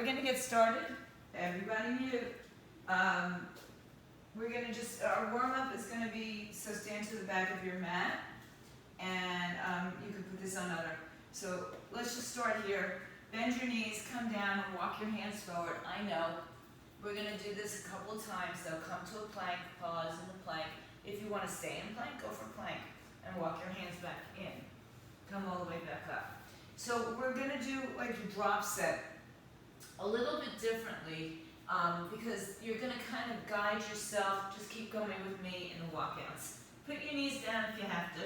We're gonna get started. Everybody mute. We're gonna just, our warm-up is gonna be, so stand to the back of your mat, and you can put this on other. So let's just start here. Bend your knees, come down, and walk your hands forward. I know. We're gonna do this a couple of times though. Come to a plank, pause in the plank. If you wanna stay in plank, go for plank, and walk your hands back in. Come all the way back up. So we're gonna do like a drop set a little bit differently, because you're going to kind of guide yourself. Just keep going with me in the walkouts. Put your knees down if you have to.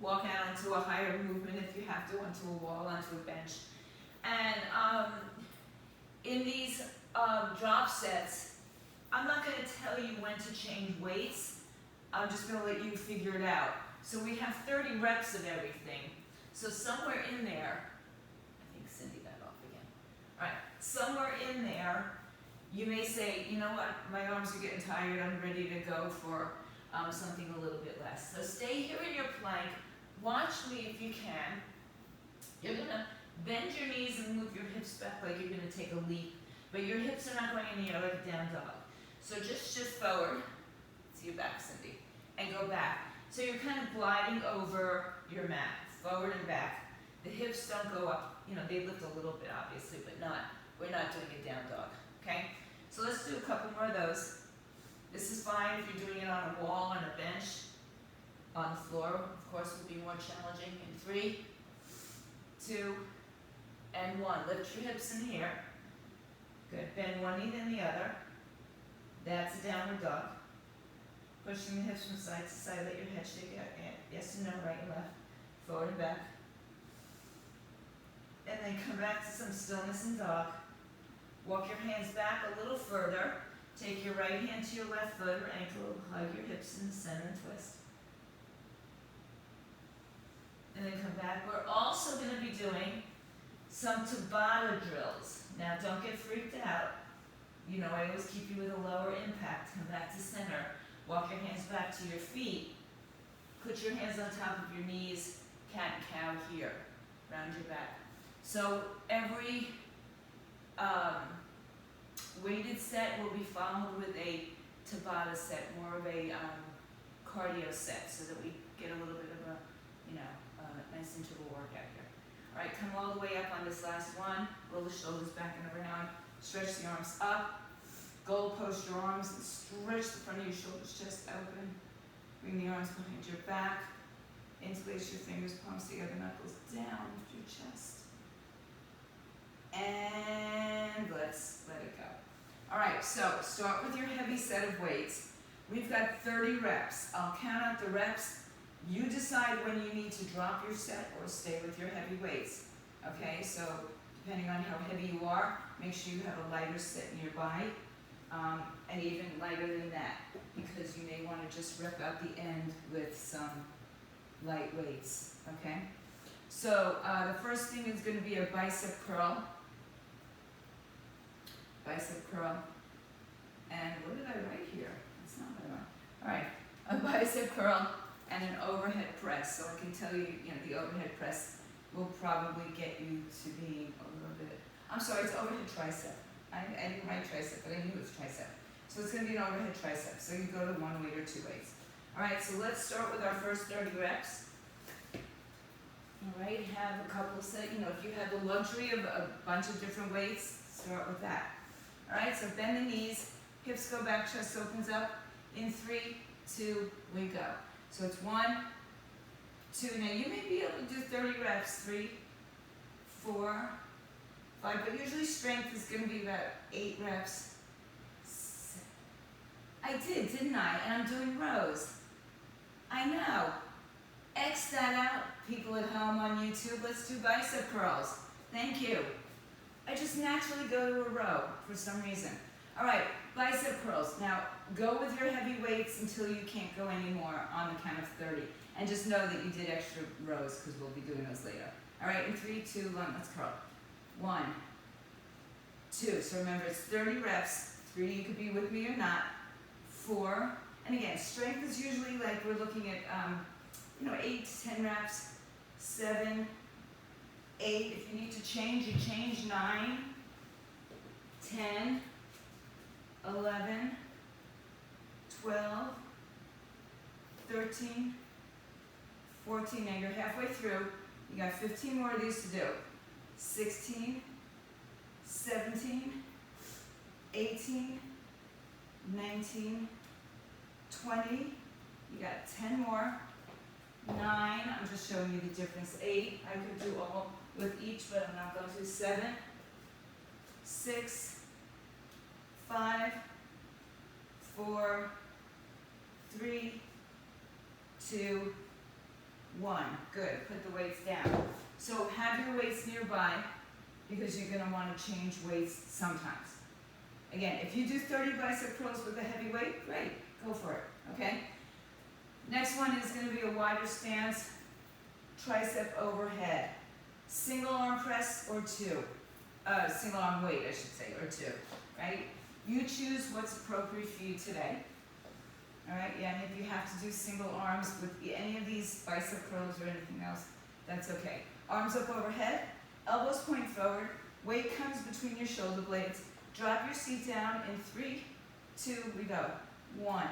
Walk out onto a higher movement if you have to, onto a wall, onto a bench. And in these drop sets, I'm not going to tell you when to change weights. I'm just going to let you figure it out. So we have 30 reps of everything. So somewhere in there, I think Cindy got off again. All right. Somewhere in there, you may say, you know what, my arms are getting tired, I'm ready to go for something a little bit less. So stay here in your plank, watch me if you can. You're gonna bend your knees and move your hips back like you're gonna take a leap, but your hips are not going in the air like a down dog. So just shift forward, see you back, Cindy, and go back. So you're kind of gliding over your mat, forward and back. The hips don't go up, you know, they lift a little bit obviously, but we're not doing a down dog, okay? So let's do a couple more of those. This is fine if you're doing it on a wall, on a bench, on the floor, of course, would be more challenging. In 3, 2, and 1. Lift your hips in here. Good, bend one knee then the other. That's a downward dog. Pushing the hips from side to side, let your head shake out, yes and no, right and left, forward and back. And then come back to some stillness in dog. Walk your hands back a little further. Take your right hand to your left foot or ankle. Hug your hips in the center and twist. And then come back. We're also going to be doing some Tabata drills. Now don't get freaked out. You know, I always keep you with a lower impact. Come back to center. Walk your hands back to your feet. Put your hands on top of your knees. Cat and cow here. Round your back. So every weighted set will be followed with a Tabata set, more of a cardio set, so that we get a little bit of a, you know, nice interval workout here. All right, come all the way up on this last one. Roll the shoulders back and around. Stretch the arms up. Goal post your arms and stretch the front of your shoulders, chest open. Bring the arms behind your back. Interlace your fingers, palms together, knuckles down with your chest. And let's let it go. All right, so start with your heavy set of weights. We've got 30 reps. I'll count out the reps. You decide when you need to drop your set or stay with your heavy weights. Okay, so depending on how heavy you are, make sure you have a lighter set nearby, and even lighter than that, because you may want to just rep out the end with some light weights, okay? So the first thing is going to be a bicep curl. Bicep curl. And what did I write here? That's not what I wrote. All right, a bicep curl and an overhead press. So I can tell you, you know, the overhead press will probably get you to being a little bit, I'm sorry, it's overhead tricep. I didn't write tricep, but I knew it was tricep. So it's going to be an overhead tricep. So you go to 1 weight or 2 weights. All right, so let's start with our first 30 reps. All right, have a couple set, you know, if you have the luxury of a bunch of different weights, start with that. All right, so bend the knees, hips go back, chest opens up. In 3, 2, we go. So it's 1, 2. Now you may be able to do 30 reps, 3, 4, 5, but usually strength is going to be about 8 reps. 7. I did, didn't I? And I'm doing rows. I know. X that out, people at home on YouTube. Let's do bicep curls. Thank you. I just naturally go to a row for some reason. All right, bicep curls. Now, go with your heavy weights until you can't go anymore on the count of 30. And just know that you did extra rows, because we'll be doing those later. All right, in 3, 2, 1, let's curl. 1, 2. So remember, it's 30 reps. 3, you could be with me or not. 4, and again, strength is usually like we're looking at, 8 to 10 reps. 7, 8. If you need to change, you change. 9, 10, 11, 12, 13, 14. Now you're halfway through. You got 15 more of these to do. 16, 17, 18, 19, 20. You got 10 more. 9, I'm just showing you the difference. 8, I could do all with each, but I'm not going to. 7, 6, 5, 4, 3, 2, 1. Good. Put the weights down. So have your weights nearby because you're going to want to change weights sometimes. Again, if you do 30 bicep curls with a heavy weight, great. Go for it. Okay? Next one is going to be a wider stance, tricep overhead. Single arm press or 2. Single arm weight, I should say, or 2. Right? You choose what's appropriate for you today. Alright, yeah, and if you have to do single arms with any of these bicep curls or anything else, that's okay. Arms up overhead, elbows point forward, weight comes between your shoulder blades. Drop your seat down in 3, 2, we go. 1,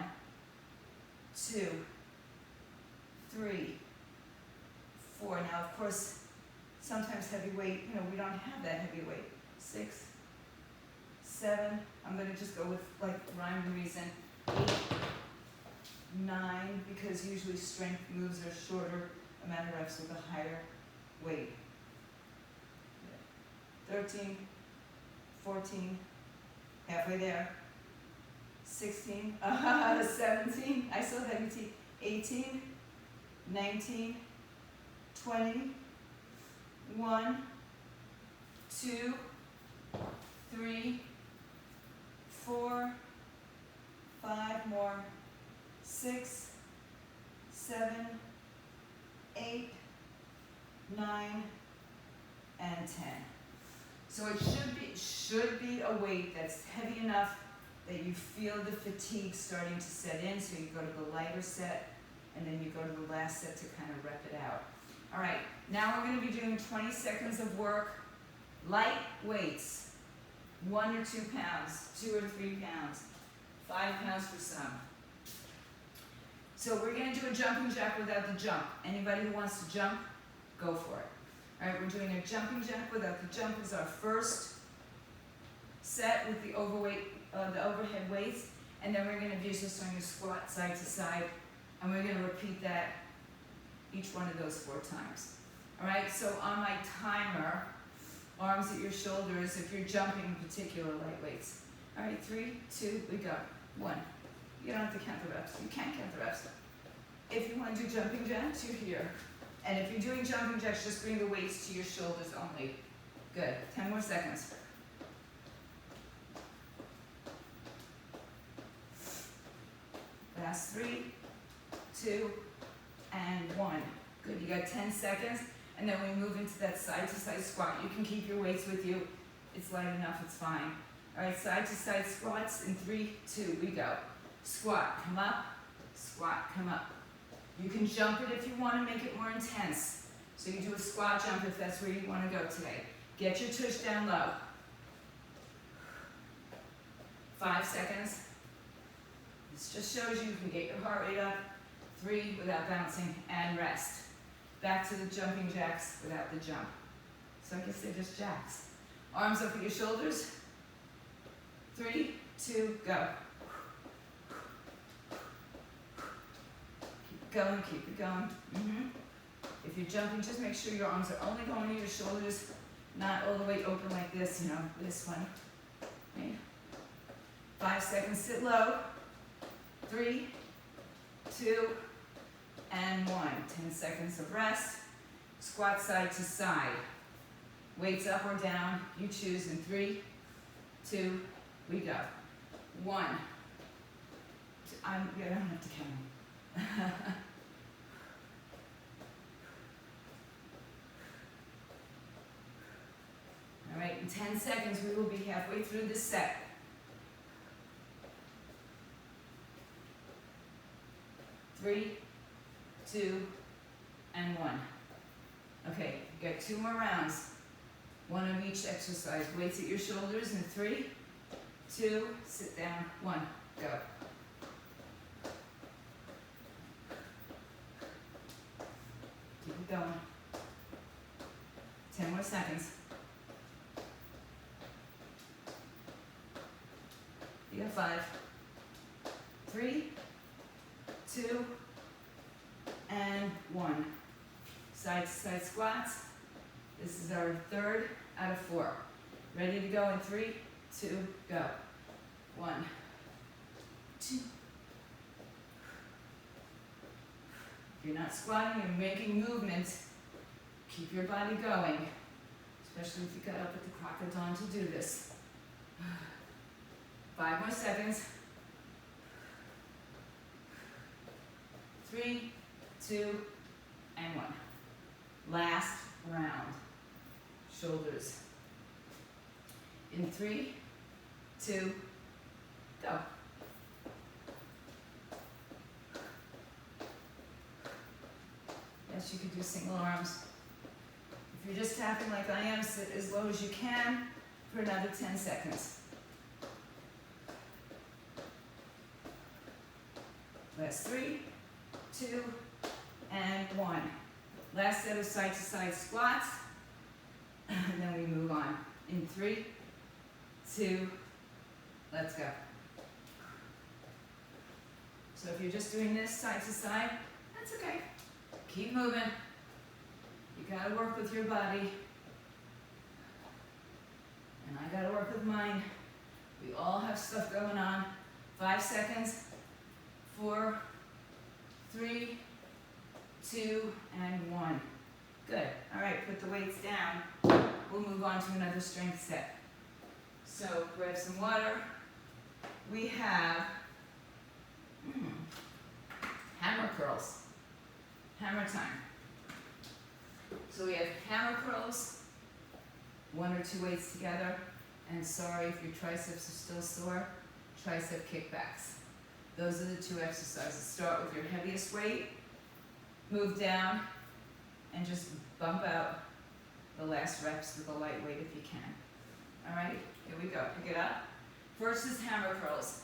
2, 3, 4. Now, of course, sometimes heavy weight, we don't have that heavy weight. 6, 7, I'm going to just go with like rhyme and reason. 8, 9, because usually strength moves are shorter amount of reps with a higher weight. 13, 14, halfway there. 16, 17, I still have your teeth. 18, 19, 20, 1, 2, 3, 4, 5 more. 6, 7, 8, 9, and 10. So it should be a weight that's heavy enough that you feel the fatigue starting to set in. So you go to the lighter set, and then you go to the last set to kind of rep it out. All right, now we're going to be doing 20 seconds of work. Light weights, 1 or 2 pounds, 2 or 3 pounds, 5 pounds for some. So we're going to do a jumping jack without the jump. Anybody who wants to jump, go for it. All right, we're doing a jumping jack without the jump is our first set with the overhead weights, and then we're going to do just on your squat side to side, and we're going to repeat that each one of those 4 times. All right, so on my timer, arms at your shoulders, if you're jumping in particular, light weights. All right, 3, 2, we go. 1. You don't have to count the reps. You can't count the reps. If you want to do jumping jacks, you're here. And if you're doing jumping jacks, just bring the weights to your shoulders only. Good. 10 more seconds. Last 3, 2, and 1. Good. You got 10 seconds. And then we move into that side-to-side squat. You can keep your weights with you. It's light enough. It's fine. All right, side-to-side squats in 3, 2, we go. Squat, come up, squat, come up. You can jump it if you want to make it more intense. So you do a squat jump if that's where you want to go today. Get your tush down low. 5 seconds. This just shows you can get your heart rate up. 3 without bouncing, and rest. Back to the jumping jacks without the jump. So I guess they're just jacks. Arms up at your shoulders. 3, 2, go. Going, keep it going. If you're jumping, just make sure your arms are only going to your shoulders, not all the way open like this, this one. Okay. 5 seconds, sit low. 3, 2, and 1. 10 seconds of rest. Squat side to side. Weights up or down, you choose in 3, 2, we go. 1. I don't have to count. All right, in 10 seconds, we will be halfway through this set. 3, 2, and 1. Okay, you got 2 more rounds. 1 of each exercise. Weights at your shoulders in 3, 2, sit down, 1, go. Keep it going. 10 more seconds. You got 5, 3, 2, and 1. Side to side squats. This is our 3rd out of 4. Ready to go in 3, 2, go. 1, 2. If you're not squatting, you're making movement. Keep your body going, especially if you got up at the crack of dawn to do this. 5 more seconds. 3, 2, and 1. Last round. Shoulders. In 3, 2, go. Yes, you could do single arms. If you're just tapping like I am, sit as low as you can for another 10 seconds. Last 3, 2, and 1. Last set of side to side squats, and then we move on. In 3, 2, let's go. So if you're just doing this side to side, that's okay. Keep moving. You gotta work with your body. And I gotta work with mine. We all have stuff going on. 5 seconds. 4, 3, 2, and 1. Good. All right, put the weights down. We'll move on to another strength set. So grab some water. We have hammer curls. Hammer time. So we have hammer curls, 1 or 2 weights together, and sorry if your triceps are still sore, tricep kickbacks. Those are the 2 exercises. Start with your heaviest weight, move down, and just bump out the last reps with a light weight if you can. All right, here we go. Pick it up. First is hammer curls.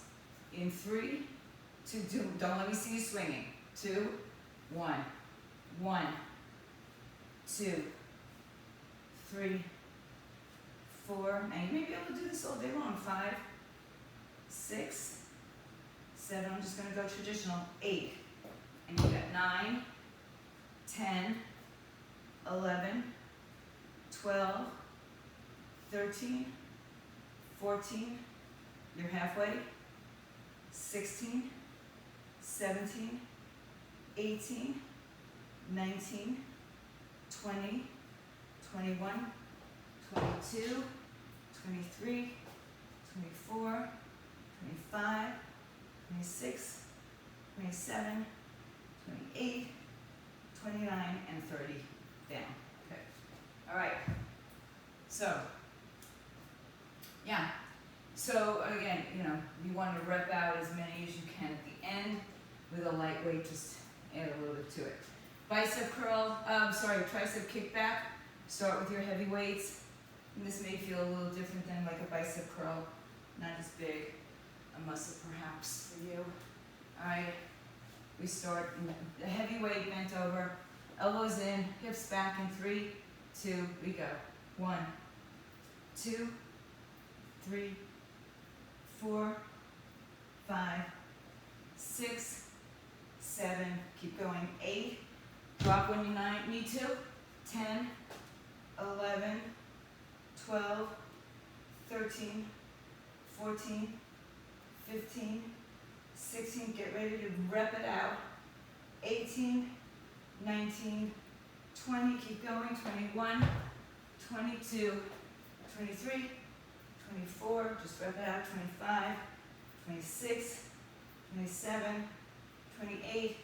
In 3, 2, don't let me see you swinging. 2, 1, 1, 2, 3, 4. Now you may be able to do this all day long. 5, 6, 7. I'm just going to go traditional. 8. And you got 9, 10, 11, 12, 13, 14. You're halfway. 16, 17, 18, 19, 20, 21, 22, 23, 24, 25, 26, 27, 28, 29, and 30 down. Okay. All right. So, yeah. So again, you want to rep out as many as you can at the end with a light weight, just add a little bit to it. Bicep curl, tricep kickback. Start with your heavy weights. And this may feel a little different than like a bicep curl, not as big a muscle perhaps for you. All right, we start in the heavy weight bent over, elbows in, hips back in 3, 2, we go. 1, 2, 3, 4, 5, 6, 7, keep going. 8, drop when you need to. 10, 11, 12, 13, 14, 15, 16, get ready to rep it out. 18, 19, 20, keep going. 21, 22, 23, 24, just rep it out. 25, 26, 27, 28,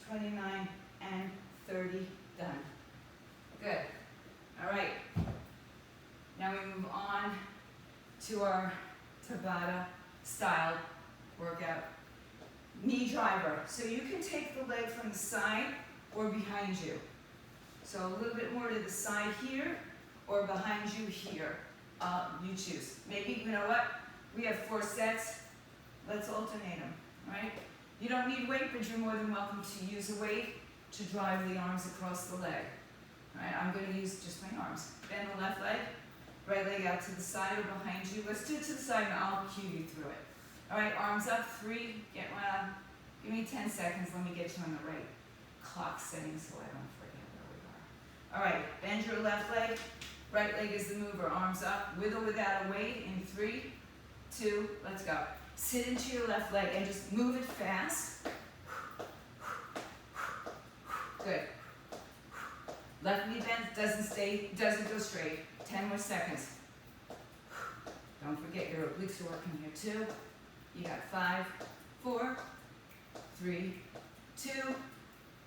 29, and 30, done. Good. All right. Now we move on to our Tabata style workout. Knee driver. So you can take the leg from the side or behind you. So a little bit more to the side here or behind you here. You choose. Maybe, you know what? We have 4 sets. Let's alternate them, right? You don't need weight, but you're more than welcome to use a weight to drive the arms across the leg. All right, I'm going to use just my arms. Bend the left leg, right leg out to the side or behind you. Let's do it to the side and I'll cue you through it. All right, arms up, 3, get one. Give me 10 seconds, let me get you on the right clock setting so I don't forget where we are. All right, bend your left leg, right leg is the mover, arms up, with or without a weight, in 3, 2, let's go. Sit into your left leg and just move it fast. Good. Left knee bent, doesn't go straight. 10 more seconds. Don't forget your obliques are working here too. You got 5, 4, 3, 2,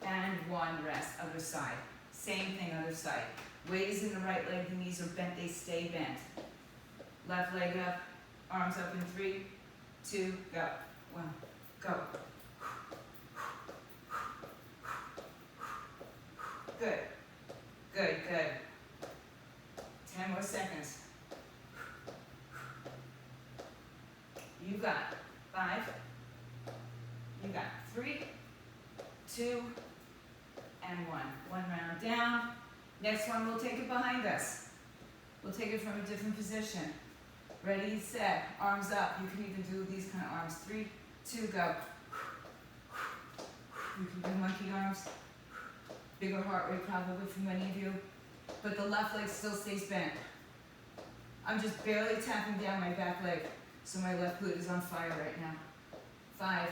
and 1. Rest. Other side. Same thing, other side. Weight is in the right leg, the knees are bent, they stay bent. Left leg up, arms up in 3, 2, go. 1, go. Good. Good, good. 10 more seconds. You got 5. You got 3, 2, and 1. One round down. Next one, we'll take it behind us. We'll take it from a different position. Ready, set, arms up. You can even do these kind of arms. 3, 2, go. You can do monkey arms. Bigger heart rate probably for many of you. But the left leg still stays bent. I'm just barely tapping down my back leg, so my left glute is on fire right now. 5,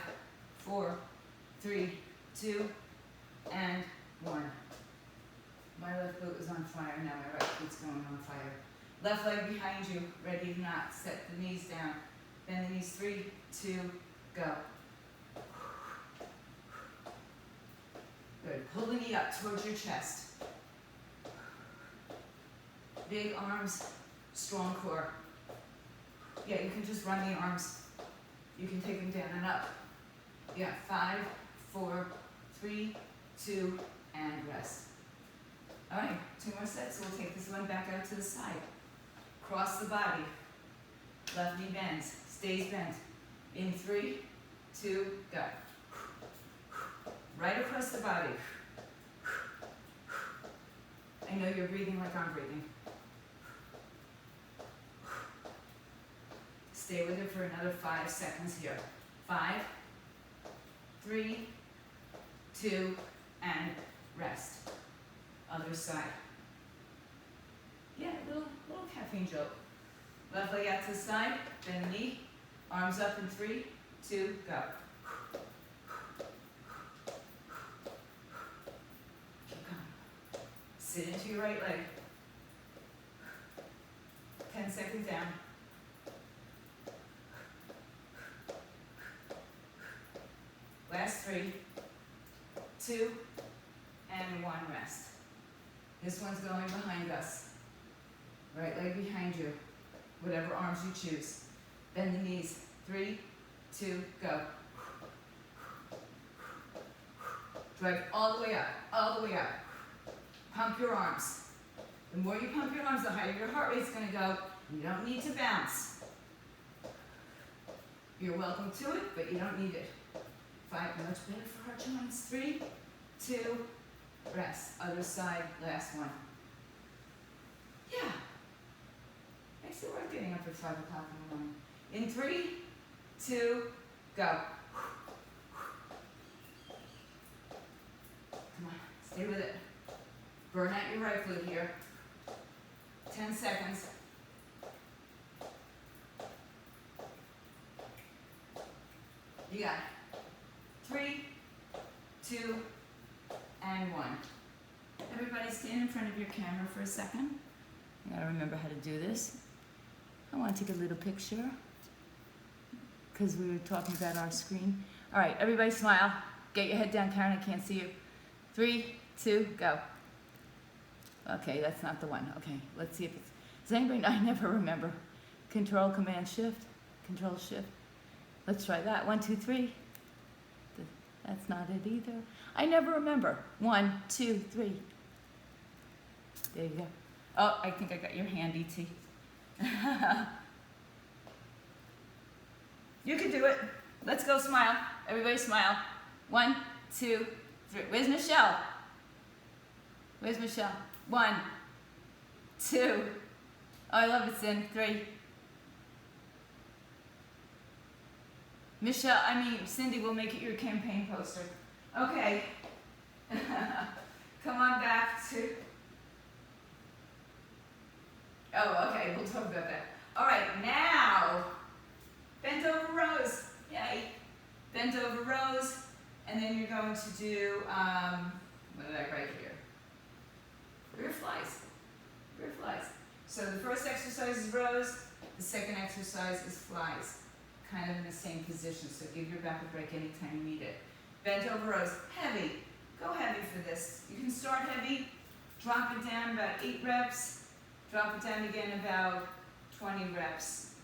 4, 3, 2, and 1. My left glute is on fire now, my right glute's going on fire. Left leg behind you, ready to knot. Set the knees down. Bend the knees, 3, 2, go. Good. Pull the knee up towards your chest. Big arms, strong core. Yeah, you can just run the arms. You can take them down and up. Yeah, 5, 4, 3, 2, and rest. All right, 2 more sets. We'll take this one back out to the side. Cross the body. Left knee bends, stays bent. In 3, 2, go. Right across the body. I know you're breathing like I'm breathing. Stay with it for another 5 seconds here. 5, 3, 2, and rest. Other side. Yeah, little caffeine joke. Left leg out to the side, bend the knee, arms up in 3, 2, go. Keep going. Sit into your right leg. 10 seconds down. Last 3, 2, and 1, rest. This one's going behind us. Right leg behind you. Whatever arms you choose. Bend the knees. 3, 2, go. Drag all the way up, all the way up. Pump your arms. The more you pump your arms, the higher your heart rate's gonna go. You don't need to bounce. You're welcome to it, but you don't need it. 5, much better for our joints. 3, 2, rest. Other side, last one. Yeah. Makes it worth getting up at 5 o'clock in the morning. In 3, 2, go. Come on, stay with it. Burn out your right glute here. 10 seconds. You got it. 3, 2, and 1. Everybody stand in front of your camera for a second. You gotta remember how to do this. I want to take a little picture because we were talking about our screen. All right, everybody smile. Get your head down, Karen, I can't see you. 3, 2, go. Okay, that's not the one. Okay, let's see if it's, does anybody know? I never remember. Control, Command, Shift, Control, Shift. Let's try that. 1, 2, 3. That's not it either. I never remember. 1, 2, 3. There you go. Oh, I think I got your hand, E.T. You can do it. Let's go, smile. Everybody smile. 1, 2, 3. Where's Michelle? Where's Michelle? 1, 2. Oh, I love it, Sin. 3. Cindy will make it your campaign poster. Okay. Come on back to... Oh, okay, we'll talk about that. All right, now, bent over rows. Yay. Bent over rows, and then you're going to do, what did I write here? Rear flies. Rear flies. So the first exercise is rows, the second exercise is flies. Kind of in the same position, so give your back a break anytime you need it. Bent over rows, heavy. Go heavy for this. You can start heavy, drop it down about 8 reps, drop it down again about 20 reps,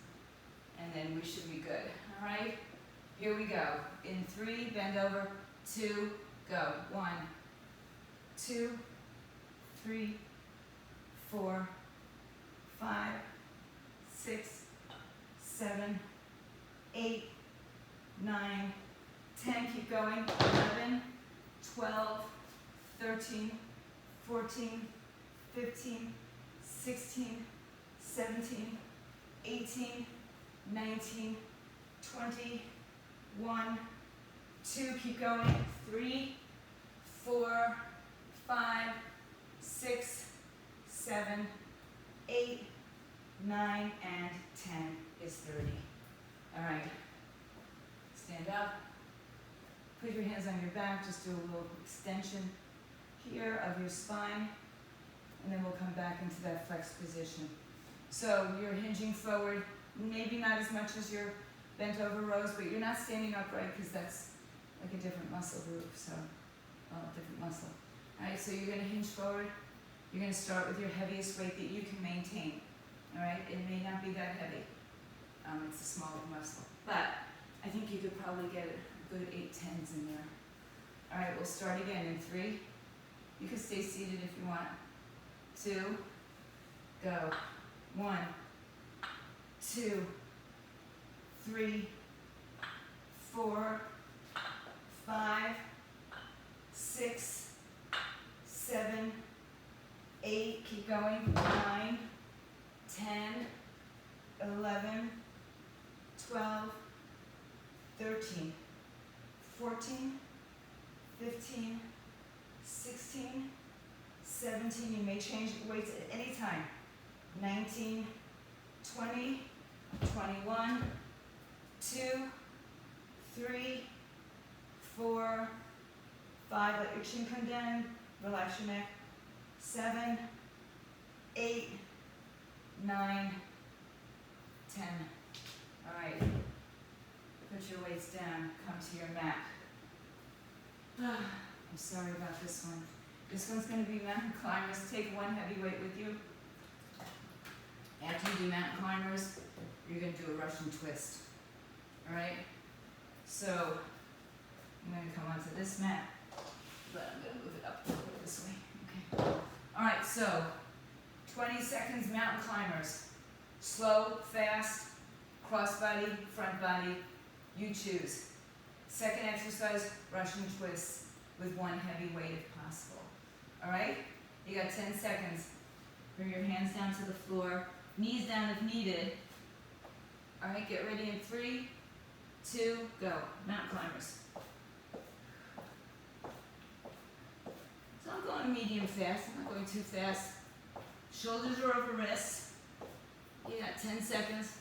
and then we should be good. All right? Here we go. In 3, bend over, 2, go. 1, 2, 3, 4, 5, 6, 7, 8, 9, 10, keep going, 11, 12, 13, 14, 15, 16, 17, 18, 19, 20, 1, 2, keep going, 3, 4, 5, 6, 7, 8, 9, and 10 is 30. All right, stand up, put your hands on your back, just do a little extension here of your spine, and then we'll come back into that flexed position. So you're hinging forward, maybe not as much as your bent over rows, but you're not standing upright because that's like a different muscle group, so, different muscle. All right, so you're gonna hinge forward. You're gonna start with your heaviest weight that you can maintain, all right? It may not be that heavy. It's a smaller muscle, but I think you could probably get a good 8 10s in there. All right, we'll start again in 3. You can stay seated if you want. 2, go. 1, 2, 3, 4, 5, 6, 7, 8, keep going, 9, 10, 11, 12, 13, 14, 15, 16, 17, you may change weights at any time, 19, 20, 21, 2, 3, 4, 5, let your chin come down, relax your neck, 7, 8, 9, 10. All right, put your weights down, come to your mat. I'm sorry about this one. This one's going to be mountain climbers. Take one heavy weight with you. After you do mountain climbers, you're going to do a Russian twist. All right? So, I'm going to come onto this mat, but I'm going to move it up a little bit this way. Okay. All right, so 20 seconds mountain climbers. Slow, fast, cross body, front body, you choose. Second exercise, Russian twists with one heavy weight if possible. All right? You got 10 seconds. Bring your hands down to the floor, knees down if needed. All right, get ready in 3, 2, go. Mountain climbers. So I'm going medium fast. I'm not going too fast. Shoulders are over wrists. You got 10 seconds.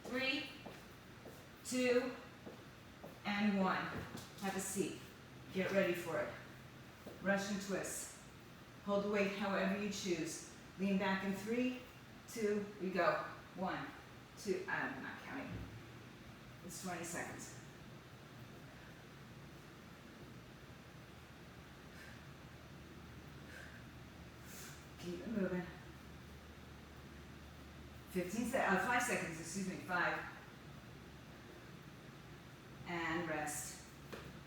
3, 2, and 1. Have a seat. Get ready for it. Russian twists. Hold the weight however you choose. Lean back in 3, 2, we go. 1, 2, I'm not counting. It's 20 seconds. Keep it moving. 5 seconds, excuse me, 5. And rest.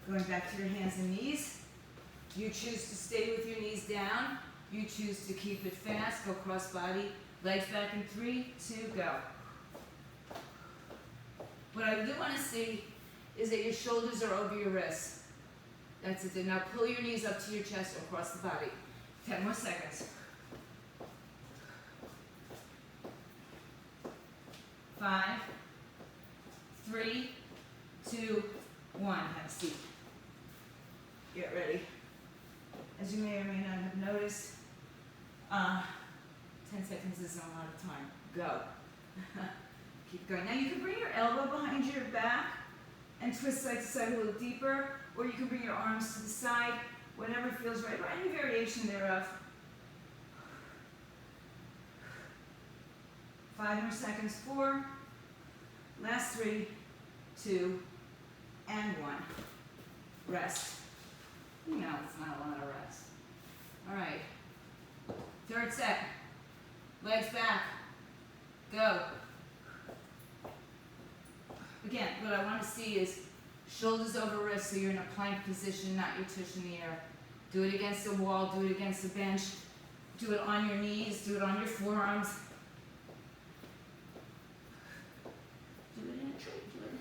Going back to your hands and knees. You choose to stay with your knees down You choose to keep it fast, go cross body, legs back in 3, 2, go. What I do want to see is that your shoulders are over your wrists. That's it. Now pull your knees up to your chest or across the body. 10 more seconds. 5, 3, 2, 1. Have a seat. Get ready. As you may or may not have noticed, 10 seconds isn't a lot of time. Go. Keep going. Now you can bring your elbow behind your back and twist side to side a little deeper, or you can bring your arms to the side, whatever feels right, or any variation thereof. 5 more seconds. 4, last 3, 2, and 1. Rest. You know it's not a lot of rest. All right. Third set. Legs back. Go. Again, what I want to see is shoulders over wrists, so you're in a plank position, not your tush in the air. Do it against the wall, do it against the bench, do it on your knees, do it on your forearms. Do it in a tree, do it.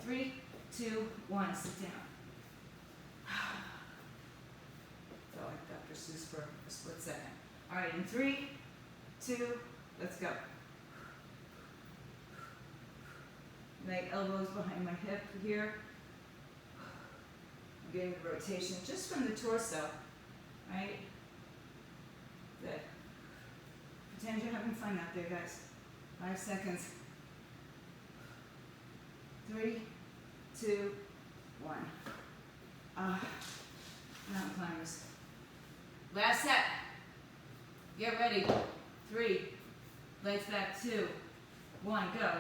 Okay, 3, 2, 1, sit down. Felt like Dr. Seuss for a split second. All right, in 3, 2, let's go. Leg elbows behind my hip here. I'm getting the rotation just from the torso, right? Good. Pretend you're having fun out there, guys. 5 seconds. 3, 2, 1. Mountain climbers. Last set. Get ready. 3, legs back, 2, 1, go.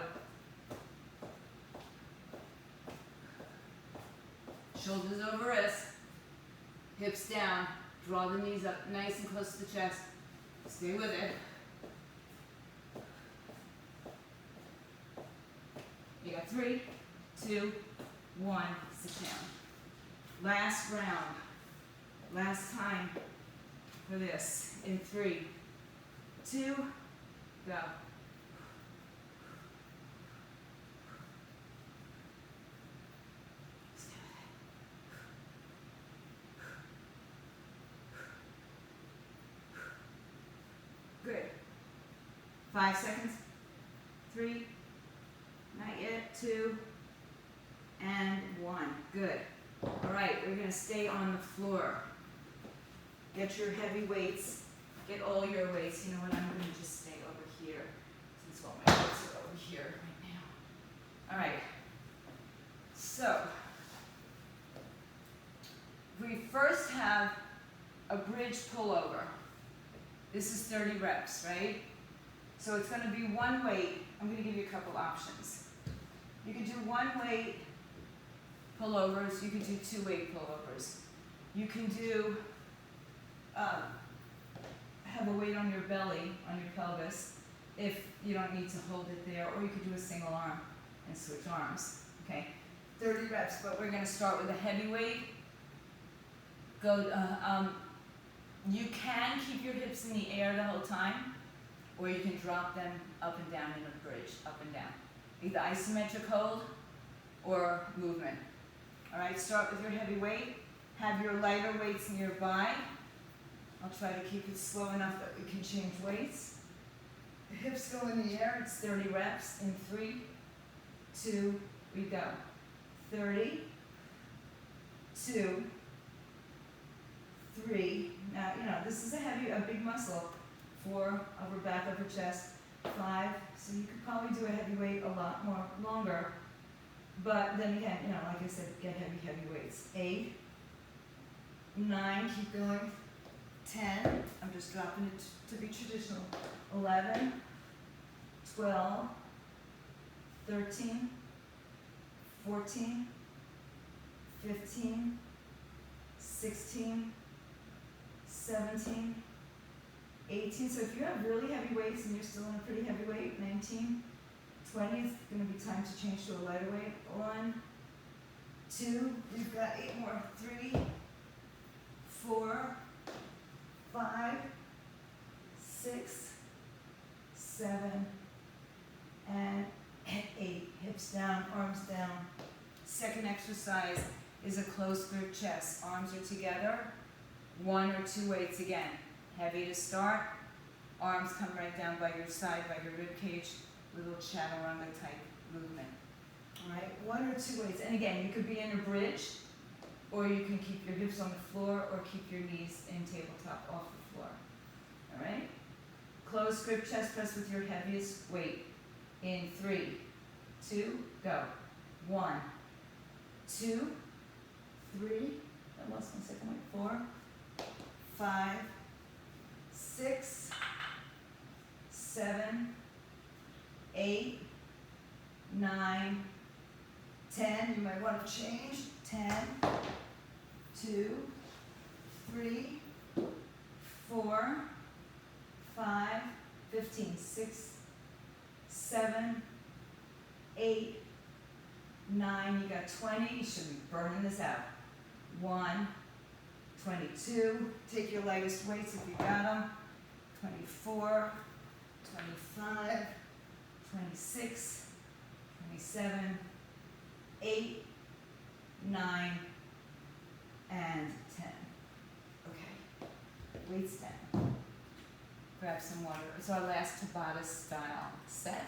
Shoulders over wrists, hips down, draw the knees up nice and close to the chest. Stay with it. You got 3, 2, 1, sit down. Last round, last time for this. In 3, 2, go. Good. 5 seconds. 3, not yet, 2, and 1. Good. All right, we're going to stay on the floor. Get your heavy weights. Get all your weights. You know what? I'm going to just stay over here since all my weights are over here right now. All right. So, we first have a bridge pullover. This is 30 reps, right? So it's going to be one weight. I'm going to give you a couple options. You can do one weight pullovers. You can do 2 weight pullovers. You can do, have a weight on your belly, on your pelvis, if you don't need to hold it there, or you could do a single arm and switch arms, okay? 30 reps, but we're going to start with a heavy weight. You can keep your hips in the air the whole time, or you can drop them up and down in a bridge, up and down. Either isometric hold or movement. All right, start with your heavy weight. Have your lighter weights nearby. I'll try to keep it slow enough that we can change weights. The hips go in the air, it's 30 reps. In 3, 2, we go. 30, 2, 3. Now, you know, this is a big muscle. 4, upper back, upper chest. 5, so you could probably do a heavy weight a lot more longer. But then again, you know, like I said, get heavy weights. 8, 9, keep going. 10, I'm just dropping it to be traditional. 11, 12, 13, 14, 15, 16, 17, 18. So if you have really heavy weights and you're still in a pretty heavy weight, 19, 20 is going to be time to change to a lighter weight. 1, 2, we've got 8 more. 3, 4, 5, 6, 7, and 8. Hips down, arms down. Second exercise is a closed grip chest. Arms are together. 1 or 2 weights again. Heavy to start. Arms come right down by your side, by your rib cage. Little chaturanga type movement. All right, 1 or 2 weights. And again, you could be in a bridge, or you can keep your hips on the floor, or keep your knees in tabletop off the floor. All right? Closed grip chest press with your heaviest weight. In 3, 2, go. 1, 2, 3, I lost my second weight, 4, 5, 6, 7, 8, 9, 10. You might want to change. 10, 2, 3, 4, 5, 15, 6, 7, 8, 9. You got 20. You should be burning this out. 1, 22. Take your lightest weights if you got them. 24, 25, 26, 27, 8, 9, and 10. Okay, weights down. Grab some water. It's our last Tabata style set.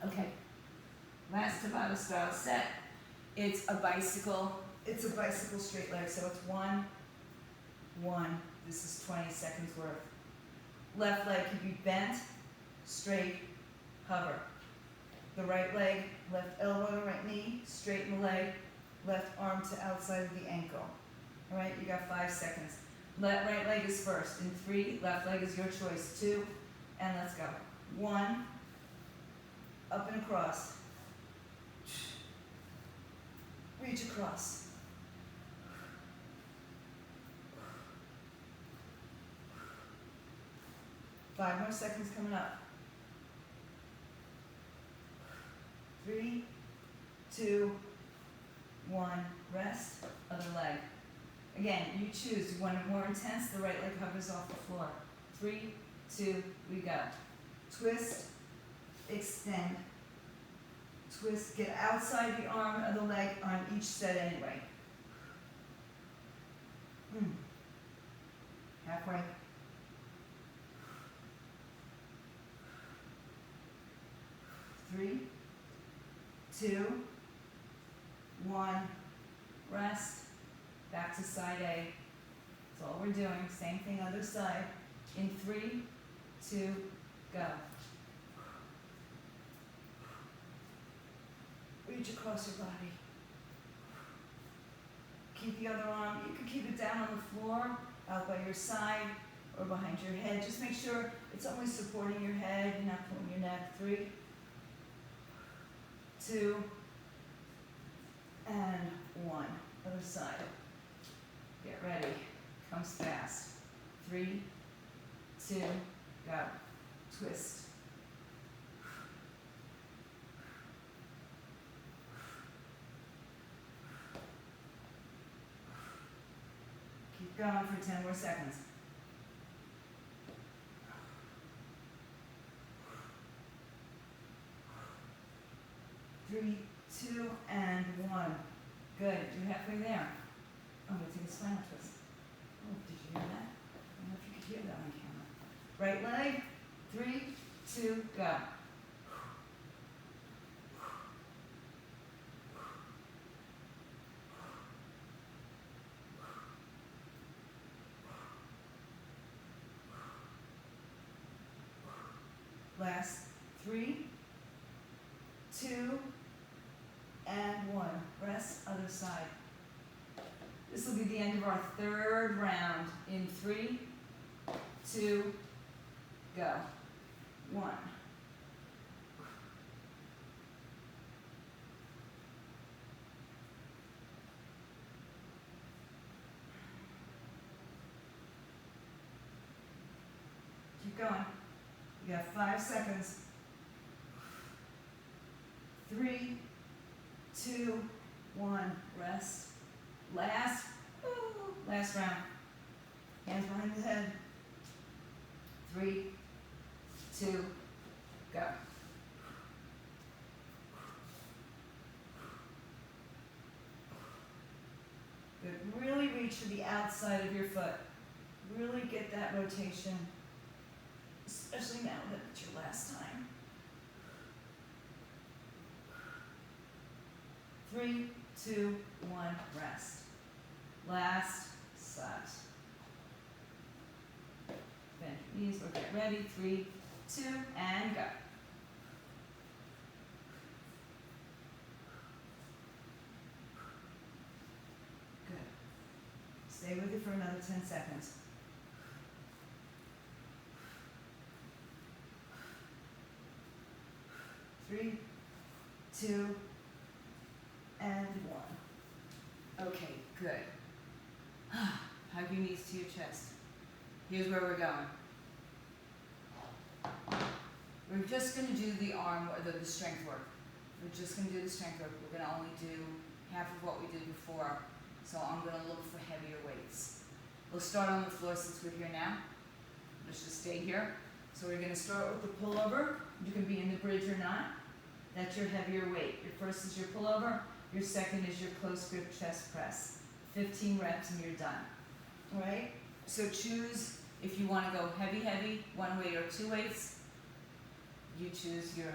Okay, last Tabata style set. It's a bicycle straight leg. So it's 1, 1. This is 20 seconds worth. Left leg can be bent, straight, hover. The right leg, left elbow to right knee, straighten the leg, left arm to outside of the ankle. All right, you got 5 seconds. Right leg is first. In 3, left leg is your choice. 2, and let's go. 1, up and across. Reach across. Five more seconds coming up. 3, 2, 1. Rest. Other leg. Again, you choose. You want it more intense, the right leg hovers off the floor. 3, 2, we go. Twist, extend. Twist, get outside the arm of the leg on each set anyway. Halfway. 3, 2, 1. Rest. Back to side A. That's all we're doing. Same thing, other side. In 3, 2, go. Reach across your body. Keep the other arm. You can keep it down on the floor, out by your side, or behind your head. Just make sure it's only supporting your head, you're not pulling your neck. 3, 2, and 1. Other side. Get ready. Comes fast. 3, 2, go. Twist. Keep going for 10 more seconds. 3, 2, and 1. Good. You're halfway there. I'm going to take a spinal twist. Oh, did you hear that? I don't know if you could hear that on camera. Right leg. 3, 2, go. Last 3, 2, and 1. Rest, other side. This will be the end of our third round. In 3, 2, go. 1. Keep going. You got 5 seconds. 3, 2, 1. Rest. Last round. Hands behind the head. 3, 2, go. Good. Really reach for the outside of your foot. Really get that rotation, especially now that it's your last time. 3, 2, 1, rest. Last set. Bend your knees or get ready. 3, 2, and go. Good. Stay with it for another 10 seconds. Three, 2, and 1. Okay, good. Hug your knees to your chest. Here's where we're going. We're just going to do the arm, or the strength work. We're just going to do the strength work. We're going to only do half of what we did before, so I'm going to look for heavier weights. We'll start on the floor since we're here now. Let's just stay here. So we're going to start with the pullover. You can be in the bridge or not. That's your heavier weight. Your first is your pullover. Your second is your close grip chest press. 15 reps and you're done. All right? So choose if you want to go heavy, heavy, one weight or two weights. You choose your,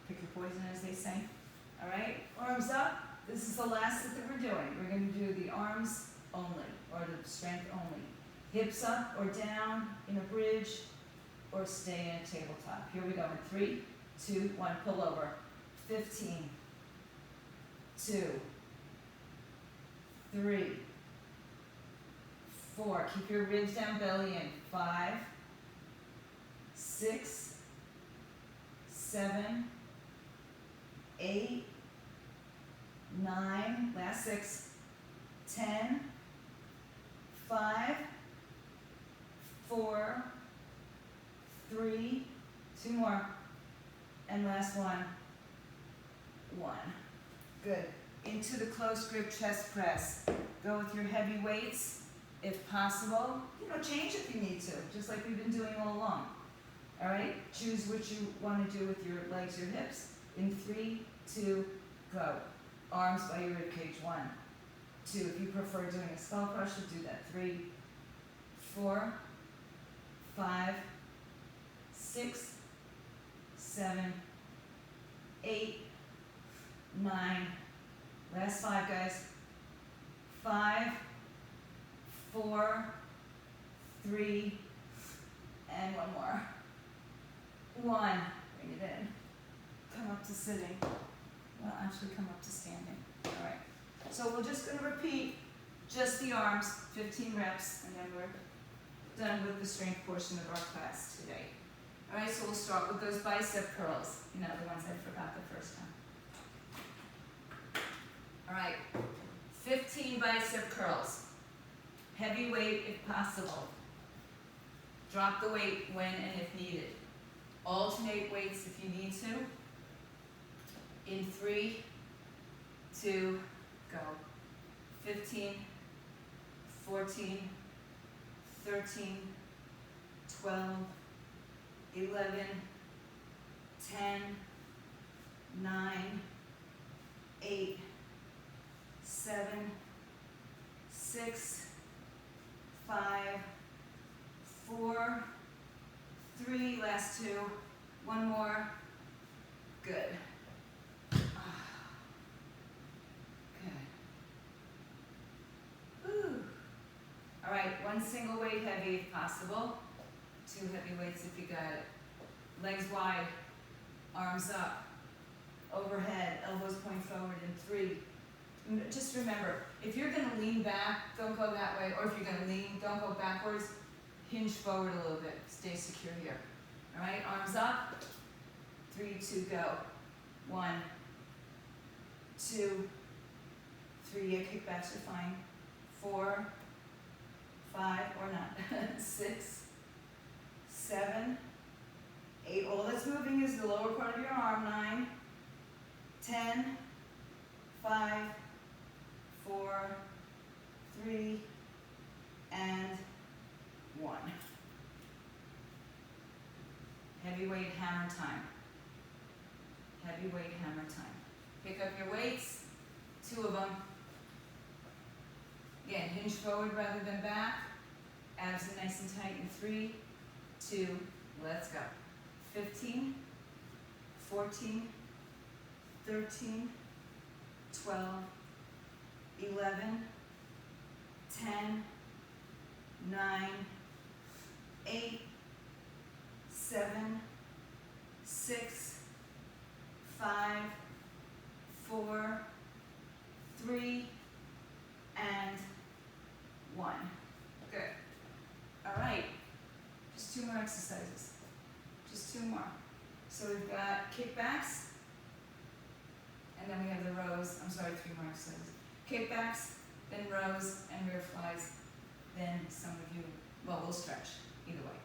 pick your poison as they say. All right? Arms up. This is the last set that we're doing. We're going to do the arms only, or the strength only. Hips up or down in a bridge, or stay in a tabletop. Here we go in 3, 2, 1, pull over. 15, 2, 3, 4. Keep your ribs down, belly in. 5, 6, 7, 8, 9, last 6, 10, 5, 4, 3, 2 more, and last one, 1. Good. Into the close grip chest press. Go with your heavy weights if possible. Change if you need to, just like we've been doing all along. All right? Choose what you want to do with your legs, your hips. In 3, 2, go. Arms by your rib cage. 1, 2. If you prefer doing a skull crusher, do that. 3, 4, 5, 6, 7, 8, 9. Last 5, guys. 5, 4, 3, and 1 more. 1. Bring it in. Come up to sitting. Well, actually come up to standing. All right. So we're just going to repeat just the arms, 15 reps, and then we're done with the strength portion of our class today. All right, so we'll start with those bicep curls. The ones I forgot the first time. All right, 15 bicep curls. Heavy weight if possible. Drop the weight when and if needed. Alternate weights if you need to. In 3, 2, go. 15, 14, 13, 12, 11, 10, 9, 8, 7, 6, 5, 4, 3, last 2, 1 more. Good. Good. Ooh. All right, one single weight heavy if possible. 2 heavy weights if you got it. Legs wide, arms up, overhead, elbows point forward in 3. Just remember, if you're going to lean back, don't go that way, or if you're going to lean, don't go backwards. Hinge forward a little bit. Stay secure here. All right, arms up. 3, 2, go. 1, 2, 3. Yeah, kickbacks are fine. 4, 5, or not. 6, 7, 8. All that's moving is the lower part of your arm. 9, 10, 5, 4, 3, and 1. Heavyweight hammer time. Heavyweight hammer time. Pick up your weights, 2 of them. Again, hinge forward rather than back. Abs are nice and tight in 3, 2, let's go. 15, 14, 13, 12, 11, 10, 9, 8, 7, 6, 5, 4, 3, and 1. Good. All right. Just 2 more exercises. Just 2 more. So we've got kickbacks, and then we have the rows. I'm sorry, 3 more exercises. Kickbacks, then rows, and rear flies. Then some of you, well, we'll stretch either way.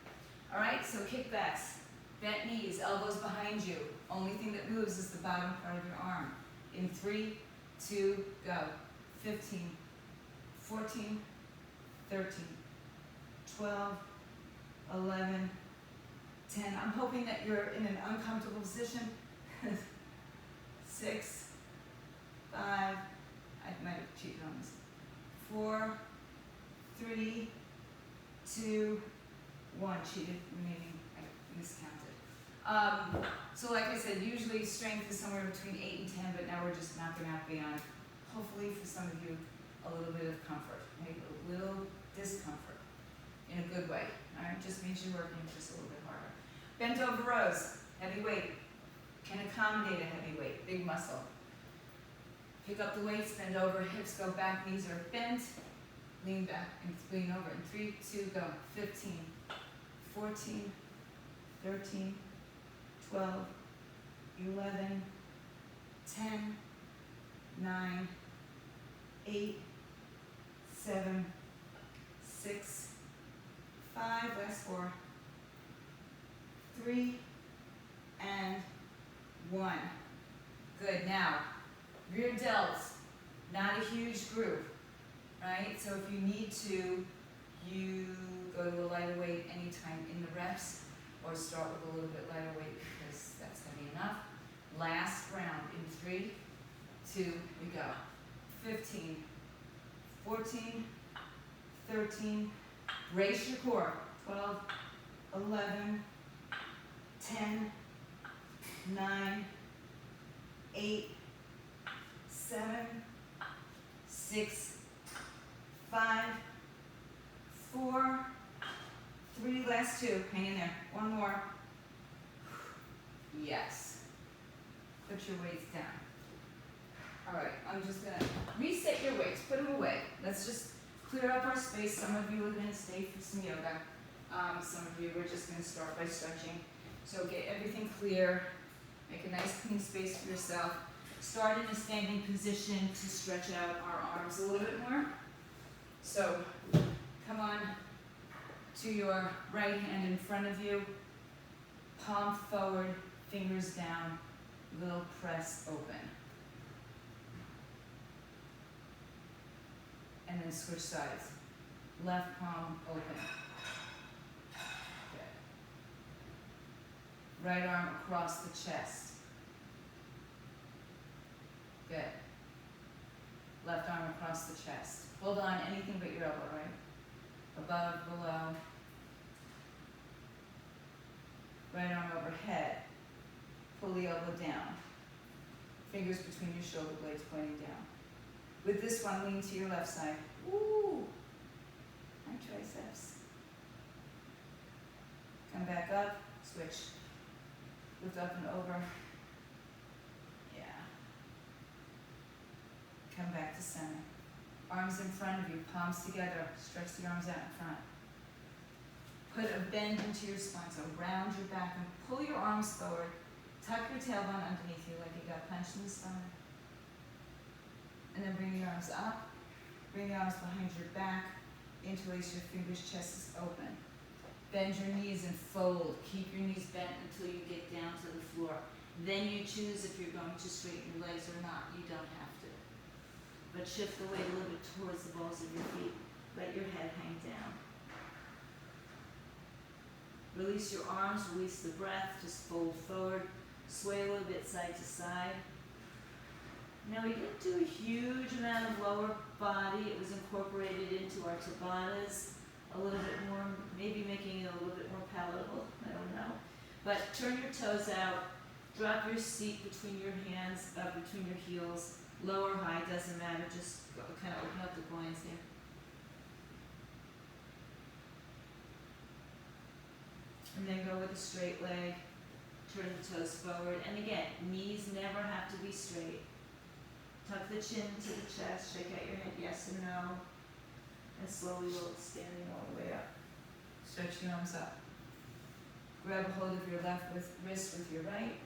All right, so kickbacks. Bent knees, elbows behind you. Only thing that moves is the bottom part of your arm. In 3, 2, go. 15, 14, 13, 12, 11, 10. I'm hoping that you're in an uncomfortable position. 6, 5, I might have cheated on this. 4, 3, 2, 1. Cheated, meaning I miscounted. So like I said, usually strength is somewhere between 8 and 10, but now we're just knocking out beyond. Hopefully for some of you, a little bit of comfort, maybe a little discomfort in a good way. All right, just means you're working just a little bit harder. Bent over rows, heavy weight. Can accommodate a heavy weight, big muscle. Pick up the weights, bend over, hips go back, knees are bent. Lean back and lean over. In 3, 2, go. 15, 14, 13, 12, 11, 10, 9, 8, 7, 6, 5, last 4, 3, and 1. Good. Now, rear delts, not a huge group, right? So if you need to, you go to a lighter weight anytime in the reps, or start with a little bit lighter weight because that's heavy enough. Last round in 3, 2, we go. 15, 14, 13, brace your core. 12, 11, 10, 9, 8, 7, 6, 5, 4, 3, last 2. Hang in there. 1 more. Yes. Put your weights down. All right, I'm just gonna reset your weights. Put them away. Let's just clear up our space. Some of you are gonna stay for some yoga. Some of you are just gonna start by stretching. So get everything clear. Make a nice clean space for yourself. Start in a standing position to stretch out our arms a little bit more. So come on to your right hand in front of you, palm forward, fingers down, little press open. And then switch sides. Left palm open. Good. Right arm across the chest. Good. Left arm across the chest. Hold on, anything but your elbow, right? Above, below. Right arm overhead. Pull the elbow down. Fingers between your shoulder blades pointing down. With this one, lean to your left side. Woo! My triceps. Come back up, switch. Lift up and over. Yeah. Come back to center. Arms in front of you, palms together. Stretch the arms out in front. Put a bend into your spine, so round your back and pull your arms forward. Tuck your tailbone underneath you like you got punched in the stomach. And then bring the arms up. Bring the arms behind your back. Interlace your fingers, chest is open. Bend your knees and fold. Keep your knees bent until you get down to the floor. Then you choose if you're going to straighten your legs or not. You don't have to. But shift the weight a little bit towards the balls of your feet. Let your head hang down. Release your arms, release the breath, just fold forward, sway a little bit side to side. Now we didn't do a huge amount of lower body. It was incorporated into our Tabatas a little bit more, maybe making it a little bit more palatable, I don't know. But turn your toes out, drop your seat between your hands, between your heels, low or high, doesn't matter, just kind of open up the groins there. And then go with a straight leg, turn the toes forward, and again, knees never have to be straight. Tuck the chin to the chest, shake out your head yes and no, and slowly roll standing all the way up. Stretch the arms up. Grab a hold of your left wrist with your right,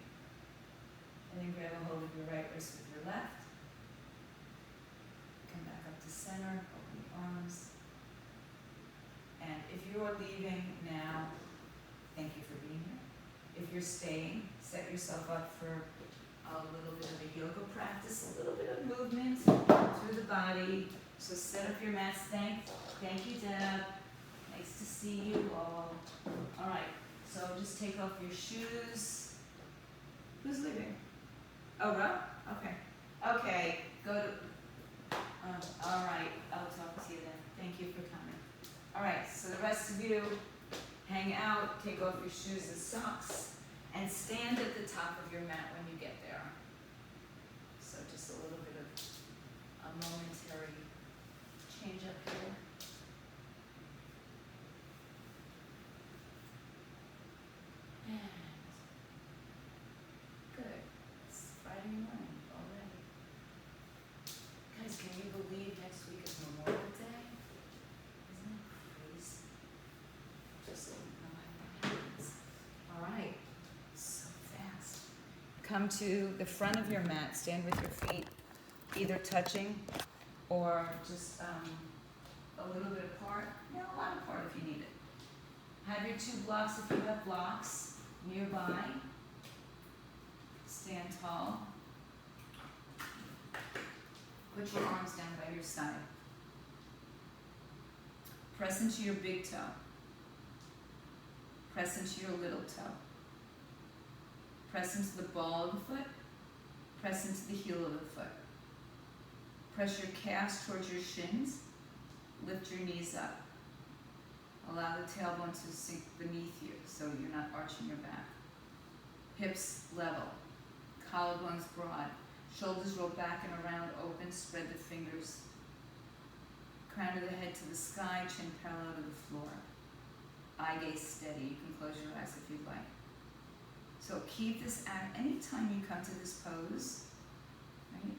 and then grab a hold of your right wrist with your left. Come back up to center, open the arms. And if you are leaving now, thank you for being here. If you're staying, set yourself up for a little bit of a yoga practice, a little bit of movement through the body. So set up your mats. Thank you, Deb. Nice to see you all. All right, so just take off your shoes. Who's leaving? Oh, Rob? Okay. Okay, go to, all right, I'll talk to you then. Thank you for coming. All right, so the rest of you, hang out, take off your shoes and socks, and stand at the top of your mat when you get there. So just a little bit of a momentary change up here. And good. It's Friday morning already. Guys, can you believe next week is Memorial Day? Isn't that crazy? Just so you know how that happens. All right. So fast. Come to the front of your mat. Stand with your feet either touching or just a little bit apart. No, a lot apart if you need it. Have your two blocks if you have blocks nearby. Stand tall. Put your arms down by your side. Press into your big toe. Press into your little toe. Press into the ball of the foot. Press into the heel of the foot. Press your calves towards your shins. Lift your knees up. Allow the tailbone to sink beneath you so you're not arching your back. Hips level. Collarbones broad. Shoulders roll back and around, open, spread the fingers. Crown of the head to the sky, chin parallel to the floor. Eye gaze steady. You can close your eyes if you'd like. So keep this at any time you come to this pose. Right?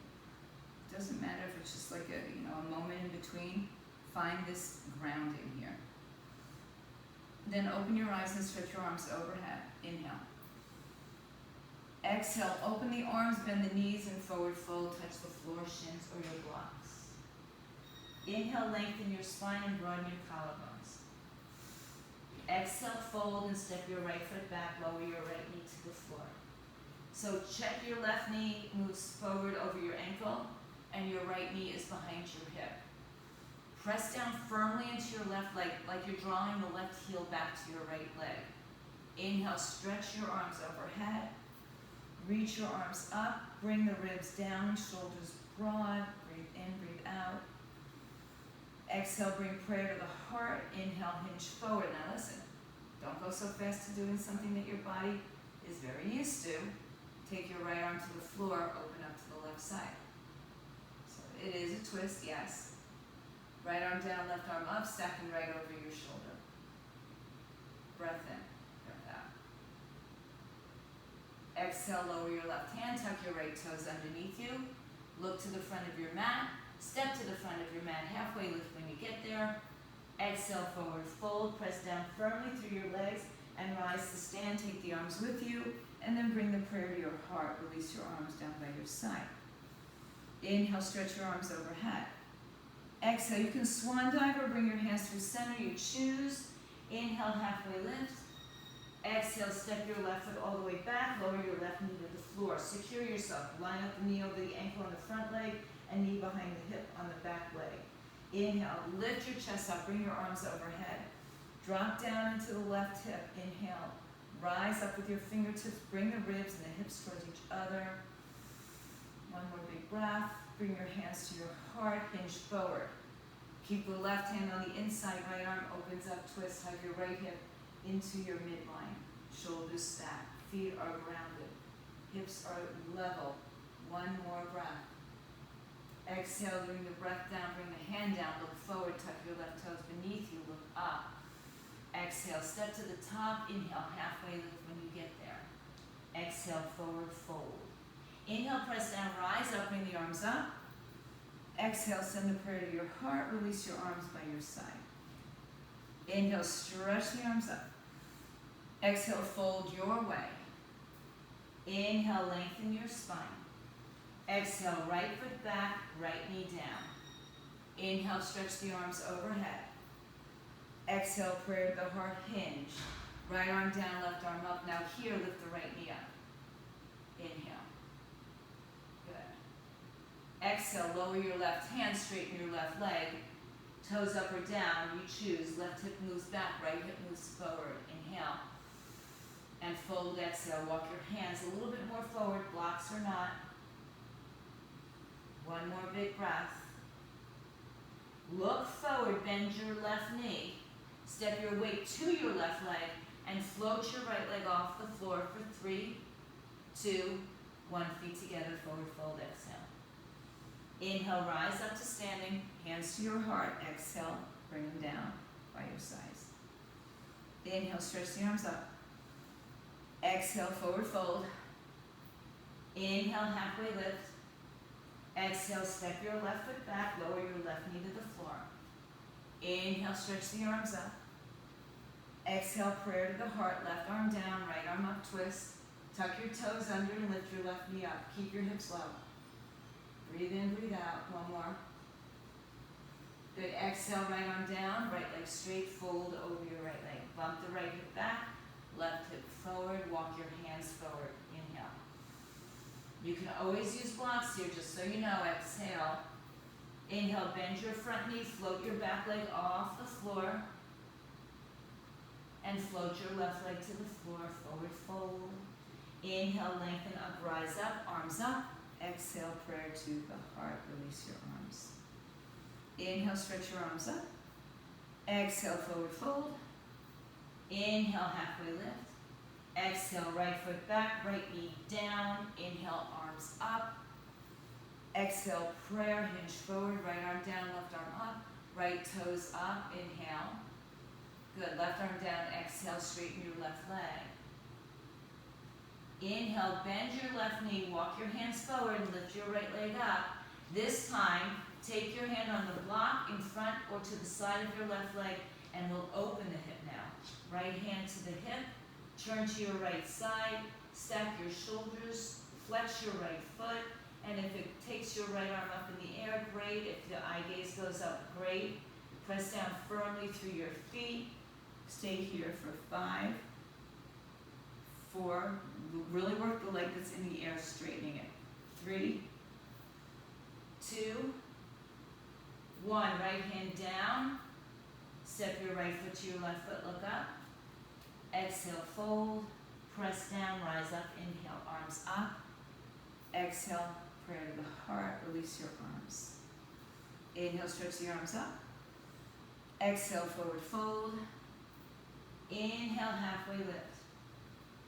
Doesn't matter if it's just like a moment in between. Find this grounding here. Then open your eyes and stretch your arms overhead. Inhale. Exhale, open the arms, bend the knees, and forward fold, touch the floor, shins, or your blocks. Inhale, lengthen your spine and broaden your collarbones. Exhale, fold and step your right foot back, lower your right knee to the floor. So check your left knee moves forward over your ankle, and your right knee is behind your hip. Press down firmly into your left leg, like you're drawing the left heel back to your right leg. Inhale, stretch your arms overhead. Reach your arms up, bring the ribs down, shoulders broad, breathe in, breathe out. Exhale, bring prayer to the heart. Inhale, hinge forward. Now listen, don't go so fast to doing something that your body is very used to. Take your right arm to the floor, open up to the left side. So it is a twist, yes. Right arm down, left arm up, stacking right over your shoulder. Breath in, breath out. Exhale, lower your left hand, tuck your right toes underneath you. Look to the front of your mat. Step to the front of your mat, halfway lift when you get there. Exhale, forward fold, press down firmly through your legs and rise to stand. Take the arms with you and then bring the prayer to your heart. Release your arms down by your side. Inhale, stretch your arms overhead. Exhale, you can swan dive or bring your hands through center, you choose. Inhale, halfway lift. Exhale, step your left foot all the way back, lower your left knee to the floor. Secure yourself, line up the knee over the ankle on the front leg and knee behind the hip on the back leg. Inhale, lift your chest up, bring your arms overhead. Drop down into the left hip. Inhale. Rise up with your fingertips. Bring the ribs and the hips towards each other. One more big breath. Bring your hands to your heart. Hinge forward. Keep the left hand on the inside. Right arm opens up. Twist. Hug your right hip into your midline. Shoulders stack. Feet are grounded. Hips are level. One more breath. Exhale, bring the breath down, bring the hand down, look forward, tuck your left toes beneath you, look up. Exhale, step to the top, inhale, halfway lift when you get there. Exhale, forward fold. Inhale, press down, rise up, bring the arms up. Exhale, send the prayer to your heart, release your arms by your side. Inhale, stretch the arms up. Exhale, fold your way. Inhale, lengthen your spine. Exhale, right foot back, right knee down. Inhale, stretch the arms overhead. Exhale, prayer to the heart, hinge. Right arm down, left arm up. Now here, lift the right knee up. Inhale. Good. Exhale, lower your left hand, straighten your left leg. Toes up or down, you choose. Left hip moves back, right hip moves forward. Inhale. And fold, exhale. Walk your hands a little bit more forward, blocks or not. One more big breath. Look forward, bend your left knee. Step your weight to your left leg and float your right leg off the floor for 3, 2, 1. Feet together, forward fold, exhale. Inhale, rise up to standing, hands to your heart. Exhale, bring them down by your sides. Inhale, stretch the arms up. Exhale, forward fold. Inhale, halfway lift. Exhale, step your left foot back, lower your left knee to the floor. Inhale, stretch the arms up. Exhale, prayer to the heart, left arm down, right arm up, twist. Tuck your toes under and lift your left knee up. Keep your hips low. Breathe in, breathe out. One more. Good. Exhale, right arm down, right leg straight, fold over your right leg. Bump the right hip back, left hip forward, walk your hands forward. Inhale. You can always use blocks here, just so you know. Exhale. Inhale, bend your front knee, float your back leg off the floor. And float your left leg to the floor, forward fold. Inhale, lengthen up, rise up, arms up. Exhale, prayer to the heart, release your arms. Inhale, stretch your arms up. Exhale, forward fold. Inhale, halfway lift. Exhale, right foot back, right knee down. Inhale, arms up. Exhale, prayer, hinge forward, right arm down, left arm up. Right toes up, inhale. Good, left arm down, exhale, straighten your left leg. Inhale, bend your left knee, walk your hands forward, and lift your right leg up. This time, take your hand on the block in front or to the side of your left leg, and we'll open the hip now. Right hand to the hip, turn to your right side, stack your shoulders, flex your right foot, and if it takes your right arm up in the air, great. If the eye gaze goes up, great. Press down firmly through your feet. Stay here for 5, 4, really work the leg that's in the air, straightening it. 3, 2, 1. Right hand down. Step your right foot to your left foot, look up. Exhale, fold. Press down, rise up, inhale, arms up. Exhale, prayer to the heart, release your arms. Inhale, stretch the arms up. Exhale, forward fold. Inhale, halfway lift.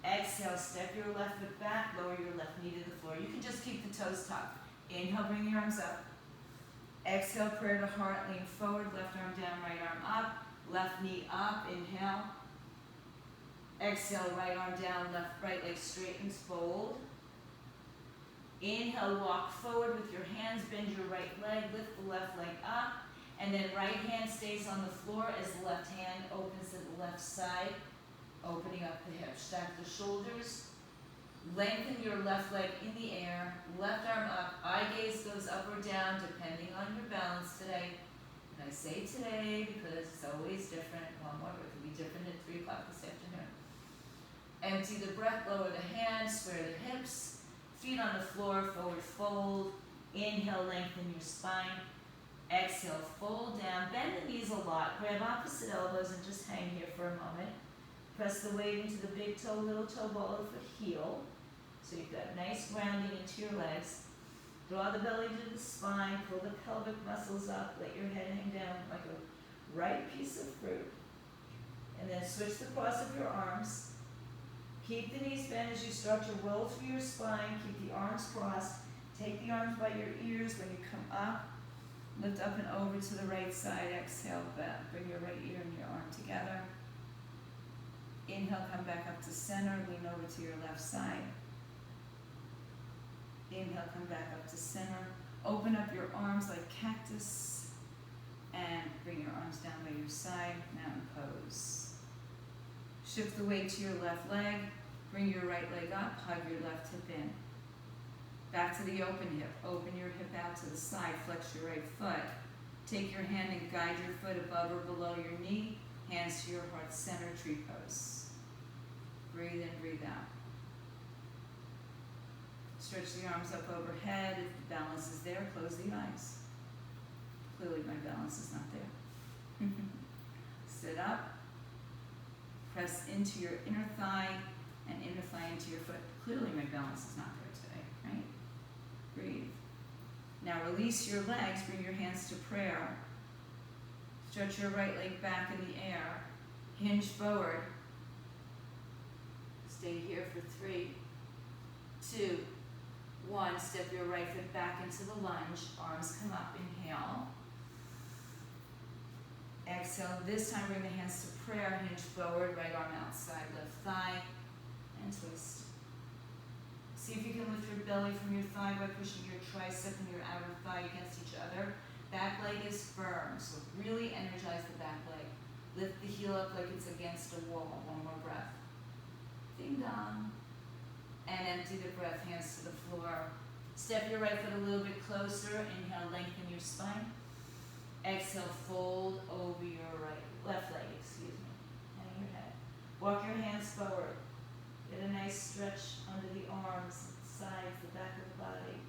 Exhale, step your left foot back, lower your left knee to the floor. You can just keep the toes tucked. Inhale, bring your arms up. Exhale, prayer to heart, lean forward, left arm down, right arm up. Left knee up, inhale. Exhale, right arm down, right leg straightens, fold. Inhale, walk forward with your hands, bend your right leg, lift the left leg up. And then right hand stays on the floor as the left hand opens to the left side, opening up the hips. Stack the shoulders, lengthen your left leg in the air, left arm up, eye gaze goes up or down depending on your balance today. And I say today because it's always different. One more, but it could be different at 3 o'clock this afternoon. Empty the breath, lower the hands, square the hips, feet on the floor, forward fold. Inhale, lengthen your spine. Exhale, fold down, bend the knees a lot, grab opposite elbows and just hang here for a moment. Press the weight into the big toe, little toe, ball of foot, heel. So you've got nice grounding into your legs. Draw the belly to the spine, pull the pelvic muscles up, let your head hang down like a ripe piece of fruit. And then switch the cross of your arms. Keep the knees bent as you start to roll through your spine. Keep the arms crossed. Take the arms by your ears when you come up. Lift up and over to the right side. Exhale, back. Bring your right ear and your arm together. Inhale, come back up to center. Lean over to your left side. Inhale, come back up to center. Open up your arms like cactus. And bring your arms down by your side. Mountain pose. Shift the weight to your left leg. Bring your right leg up. Hug your left hip in. Back to the open hip. Open your hip out to the side. Flex your right foot. Take your hand and guide your foot above or below your knee. Hands to your heart center, tree pose. Breathe in, breathe out. Stretch the arms up overhead. If the balance is there, close the eyes. Clearly my balance is not there. Sit up. Press into your inner thigh and inner thigh into your foot. Clearly my balance is not there today, right? Breathe. Now release your legs, bring your hands to prayer. Stretch your right leg back in the air. Hinge forward. Stay here for 3, 2, 1. Step your right foot back into the lunge. Arms come up. Inhale. Exhale. This time bring the hands to prayer. Hinge forward. Right arm outside. Left thigh. And twist. See if you can lift your belly from your thigh by pushing your tricep and your outer thigh against each other. Back leg is firm, so really energize the back leg. Lift the heel up like it's against a wall. One more breath. Ding dong. And empty the breath, hands to the floor. Step your right foot a little bit closer. Inhale, lengthen your spine. Exhale, fold over your left leg, Hang your head. Walk your hands forward. Get a nice stretch under the arms, sides, the back of the body.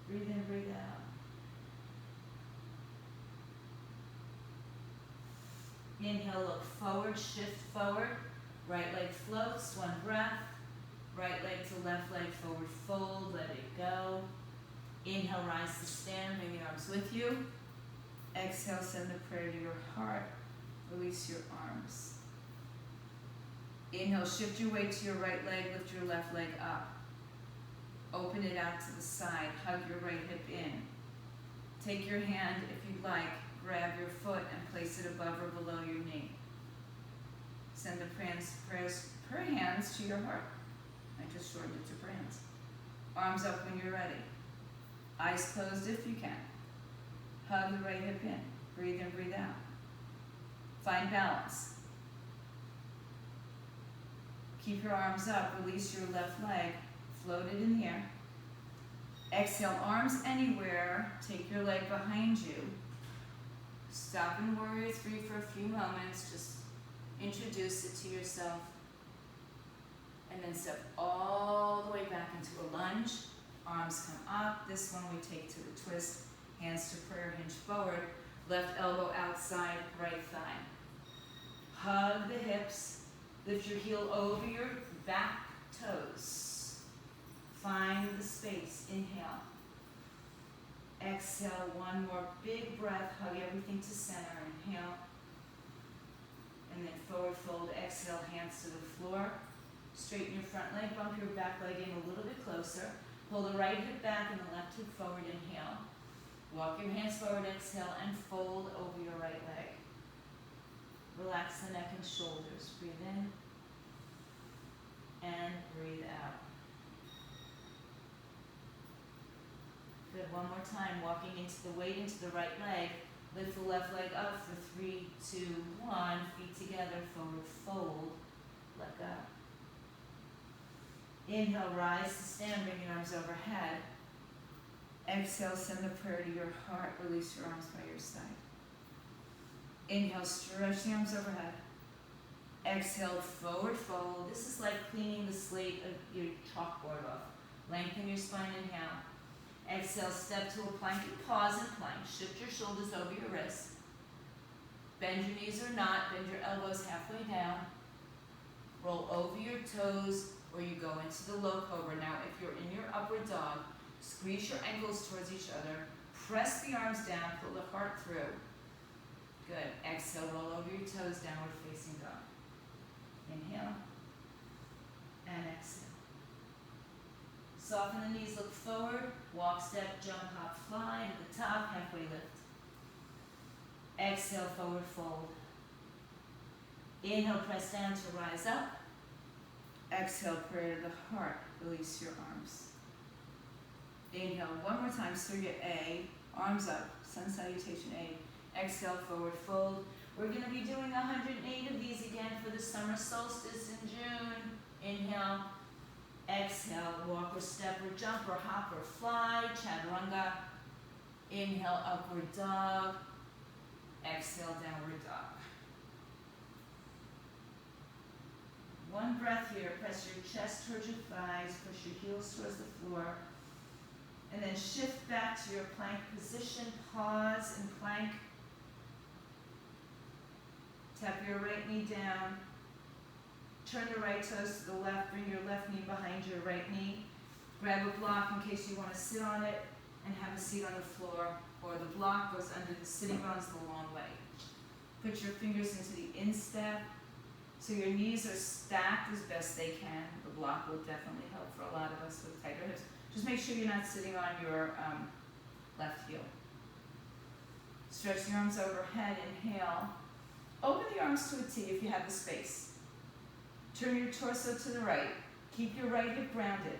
Breathe in, breathe out. Inhale, look forward, shift forward. Right leg floats, one breath. Right leg to left leg, forward fold, let it go. Inhale, rise to stand, bring the arms with you. Exhale, send the prayer to your heart. Release your arms. Inhale, shift your weight to your right leg, lift your left leg up. Open it out to the side, hug your right hip in. Take your hand, if you'd like, grab your foot and place it above or below your knee. Send the prayer hands to your heart. I just shortened it to prayer hands. Arms up when you're ready. Eyes closed if you can. Hug the right hip in. Breathe in, breathe out. Find balance. Keep your arms up. Release your left leg. Float it in the air. Exhale, arms anywhere. Take your leg behind you. Stop in Warrior 3 for a few moments. Just introduce it to yourself. And then step all the way back into a lunge. Arms come up. This one we take to the twist. Hands to prayer, hinge forward. Left elbow outside, right thigh. Hug the hips. Lift your heel over your back toes. Find the space. Inhale. Exhale, one more big breath. Hug everything to center. Inhale. And then forward fold. Exhale, hands to the floor. Straighten your front leg. Bump your back leg in a little bit closer. Pull the right hip back and the left hip forward. Inhale. Walk your hands forward. Exhale and fold over your right leg. Relax the neck and shoulders. Breathe in and breathe out. Good. One more time. Walking into the weight into the right leg. Lift the left leg up for 3, 2, 1. Feet together. Forward fold. Let go. Inhale, rise to stand. Bring your arms overhead. Exhale, send the prayer to your heart. Release your arms by your side. Inhale, stretch the arms overhead. Exhale, forward fold. This is like cleaning the slate of your chalkboard off. Lengthen your spine, inhale. Exhale, step to a plank and pause and plank. Shift your shoulders over your wrists. Bend your knees or not, bend your elbows halfway down. Roll over your toes or you go into the low cobra. Now if you're in your upward dog, squeeze your ankles towards each other. Press the arms down, pull the heart through. Good. Exhale, roll over your toes, downward facing dog. Inhale and exhale. Soften the knees, look forward, walk, step, jump, hop, fly, to the top, halfway lift. Exhale, forward fold. Inhale, press down to rise up. Exhale, prayer to the heart, release your arms. Inhale, one more time, Surya A, arms up, sun salutation A. Exhale, forward fold. We're going to be doing 108 of these again for the summer solstice in June. Inhale. Exhale, walk or step or jump or hop or fly, chaturanga. Inhale, upward dog. Exhale, downward dog. One breath here. Press your chest towards your thighs, push your heels towards the floor. And then shift back to your plank position. Pause and plank. Tap your right knee down. Turn the right toes to the left, bring your left knee behind your right knee. Grab a block in case you want to sit on it and have a seat on the floor, or the block goes under the sitting bones the long way. Put your fingers into the instep so your knees are stacked as best they can. The block will definitely help for a lot of us with tighter hips. Just make sure you're not sitting on your left heel. Stretch the arms overhead, inhale. Open the arms to a T if you have the space. Turn your torso to the right. Keep your right hip grounded.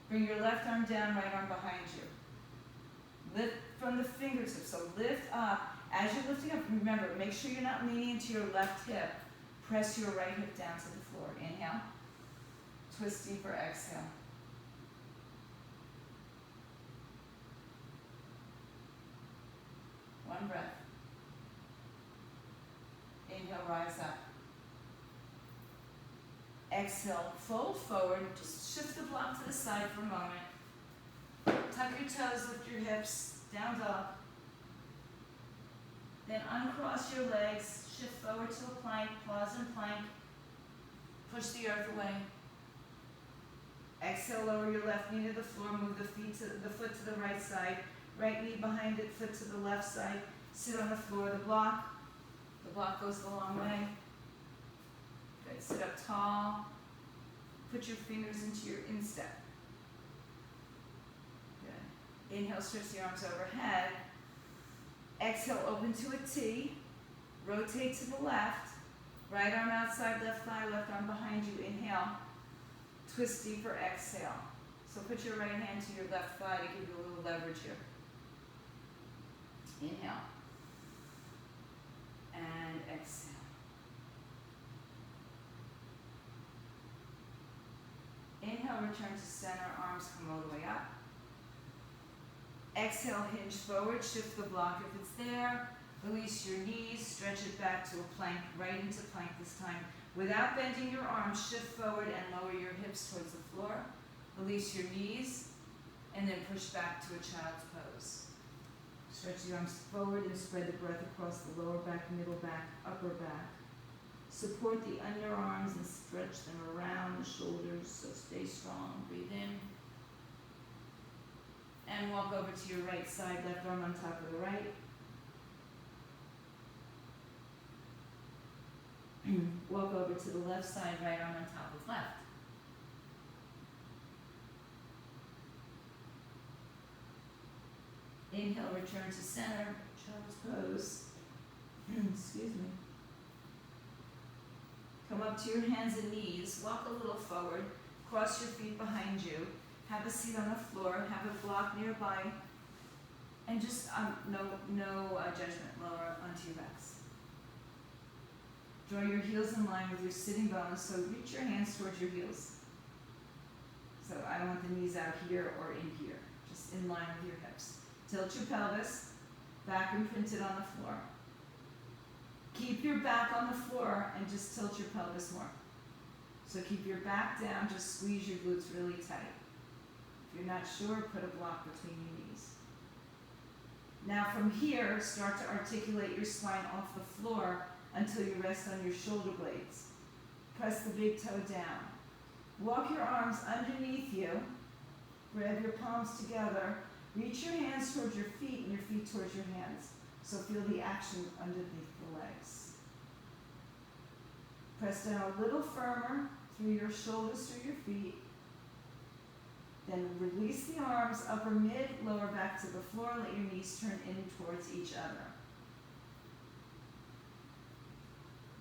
Bring your left arm down, right arm behind you. Lift from the fingertips, so lift up. As you're lifting up, remember, make sure you're not leaning into your left hip. Press your right hip down to the floor. Inhale. Twist deeper, exhale. One breath. Inhale, rise up. Exhale, fold forward. Just shift the block to the side for a moment. Tuck your toes, lift your hips, down dog. Then uncross your legs, shift forward to a plank, pause and plank. Push the earth away. Exhale, lower your left knee to the floor, move the foot to the right side. Right knee behind it, foot to the left side. Sit on the floor, the block goes the long way. Good, sit up tall. Put your fingers into your instep. Good. Inhale, stretch the arms overhead. Exhale, open to a T. Rotate to the left. Right arm outside, left thigh, left arm behind you. Inhale. Twist deeper, exhale. So put your right hand to your left thigh to give you a little leverage here. Inhale. And exhale. Inhale, return to center, arms come all the way up. Exhale, hinge forward, shift the block if it's there. Release your knees, stretch it back to a plank, right into plank this time. Without bending your arms, shift forward and lower your hips towards the floor. Release your knees, and then push back to a child's pose. Stretch the arms forward and spread the breath across the lower back, middle back, upper back. Support the underarms and stretch them around the shoulders, so stay strong. Breathe in. And walk over to your right side, left arm on top of the right. Walk over to the left side, right arm on top of left. Inhale, return to center, child's pose. Excuse me. Come up to your hands and knees, walk a little forward, cross your feet behind you, have a seat on the floor, have a block nearby, and just no judgment, lower onto your backs. Draw your heels in line with your sitting bones, so reach your hands towards your heels. So I don't want the knees out here or in here, just in line with your hips. Tilt your pelvis, back imprinted on the floor. Keep your back on the floor and just tilt your pelvis more. So keep your back down, just squeeze your glutes really tight. If you're not sure, put a block between your knees. Now from here, start to articulate your spine off the floor until you rest on your shoulder blades. Press the big toe down. Walk your arms underneath you. Grab your palms together. Reach your hands towards your feet and your feet towards your hands. So feel the action underneath the legs. Press down a little firmer through your shoulders, through your feet. Then release the arms, upper mid, lower back to the floor. Let your knees turn in towards each other.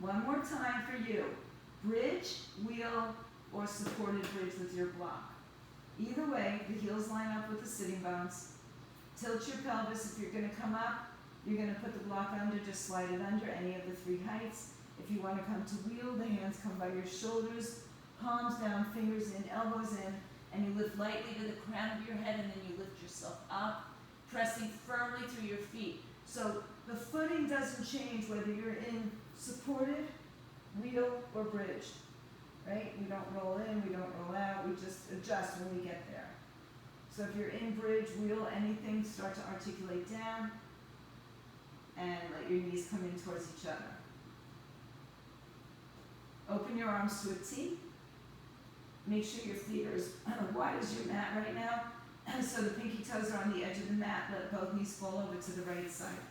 One more time for you. Bridge, wheel, or supported bridge with your block. Either way, the heels line up with the sitting bones. Tilt your pelvis. If you're going to come up, you're going to put the block under, just slide it under any of the three heights. If you want to come to wheel, the hands come by your shoulders, palms down, fingers in, elbows in, and you lift lightly to the crown of your head, and then you lift yourself up, pressing firmly through your feet. So the footing doesn't change whether you're in supported, wheel, or bridge, right? We don't roll in, we don't roll out, we just adjust when we get there. So if you're in bridge, wheel, anything, start to articulate down, and let your knees come in towards each other. Open your arms to a T. Make sure your feet are as wide as your mat right now. So the pinky toes are on the edge of the mat. Let both knees fall over to the right side.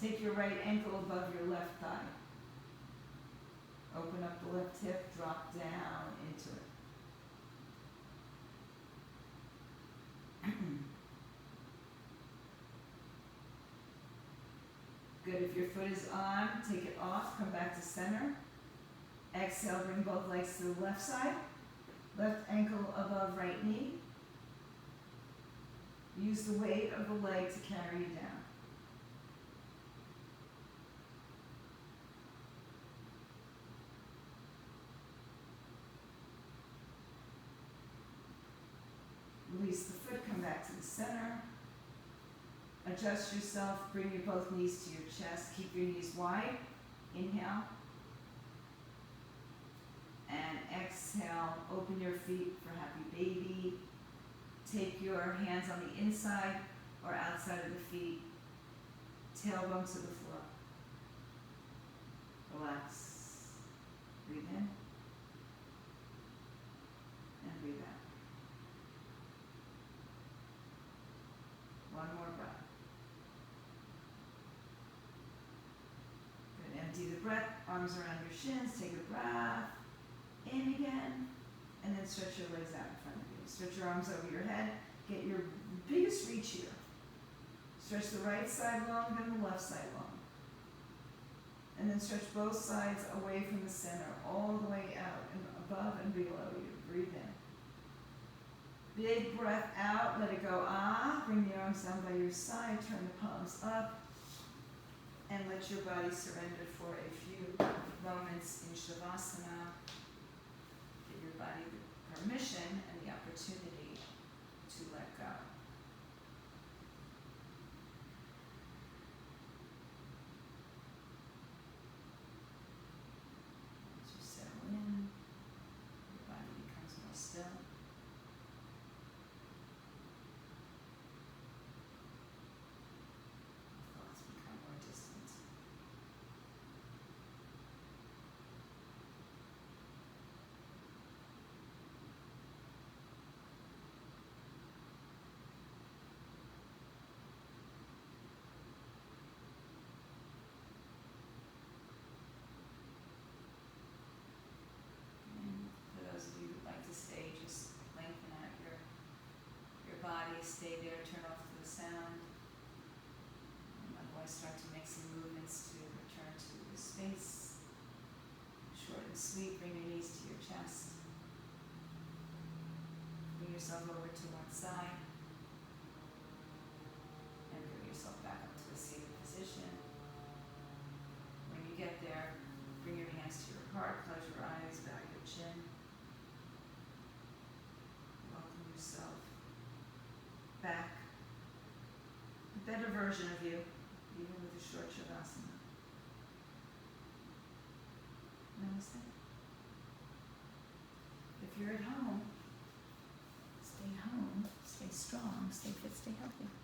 Take your right ankle above your left thigh. Open up the left hip, drop down into it. Good, if your foot is on, take it off, come back to center. Exhale, bring both legs to the left side. Left ankle above right knee. Use the weight of the leg to carry you down. Release the foot, come back to the center. Adjust yourself, bring your both knees to your chest. Keep your knees wide. Inhale. And exhale, open your feet for happy baby. Take your hands on the inside or outside of the feet. Tailbone to the floor. Relax. Breathe in. And breathe out. One more breath. Good. Empty the breath. Arms around your shins. Take a breath. In again. And then stretch your legs out in front of you. Stretch your arms over your head. Get your biggest reach here. Stretch the right side long, then the left side long. And then stretch both sides away from the center, all the way out and above and below you. Breathe in. Big breath out, let it go. Bring the arms down by your side, turn the palms up, and let your body surrender for a few moments in Shavasana. Give your body the permission and the opportunity to let go. As you settle in, your body becomes more still. Thoughts become more distant. And for those of you who'd like to stay, just lengthen out your body, stay there, turn off to the sound. And otherwise start to make some movements to return to the space. Short and sweet, bring your knees to your chest. Bring yourself over to one side. And bring yourself back up to a seated position. When you get there, bring your hands to your heart, close your eyes, bow your chin. Welcome yourself back. A better version of you, even with a short Shavasana. Namaste. If you're at home, stay Stay healthy.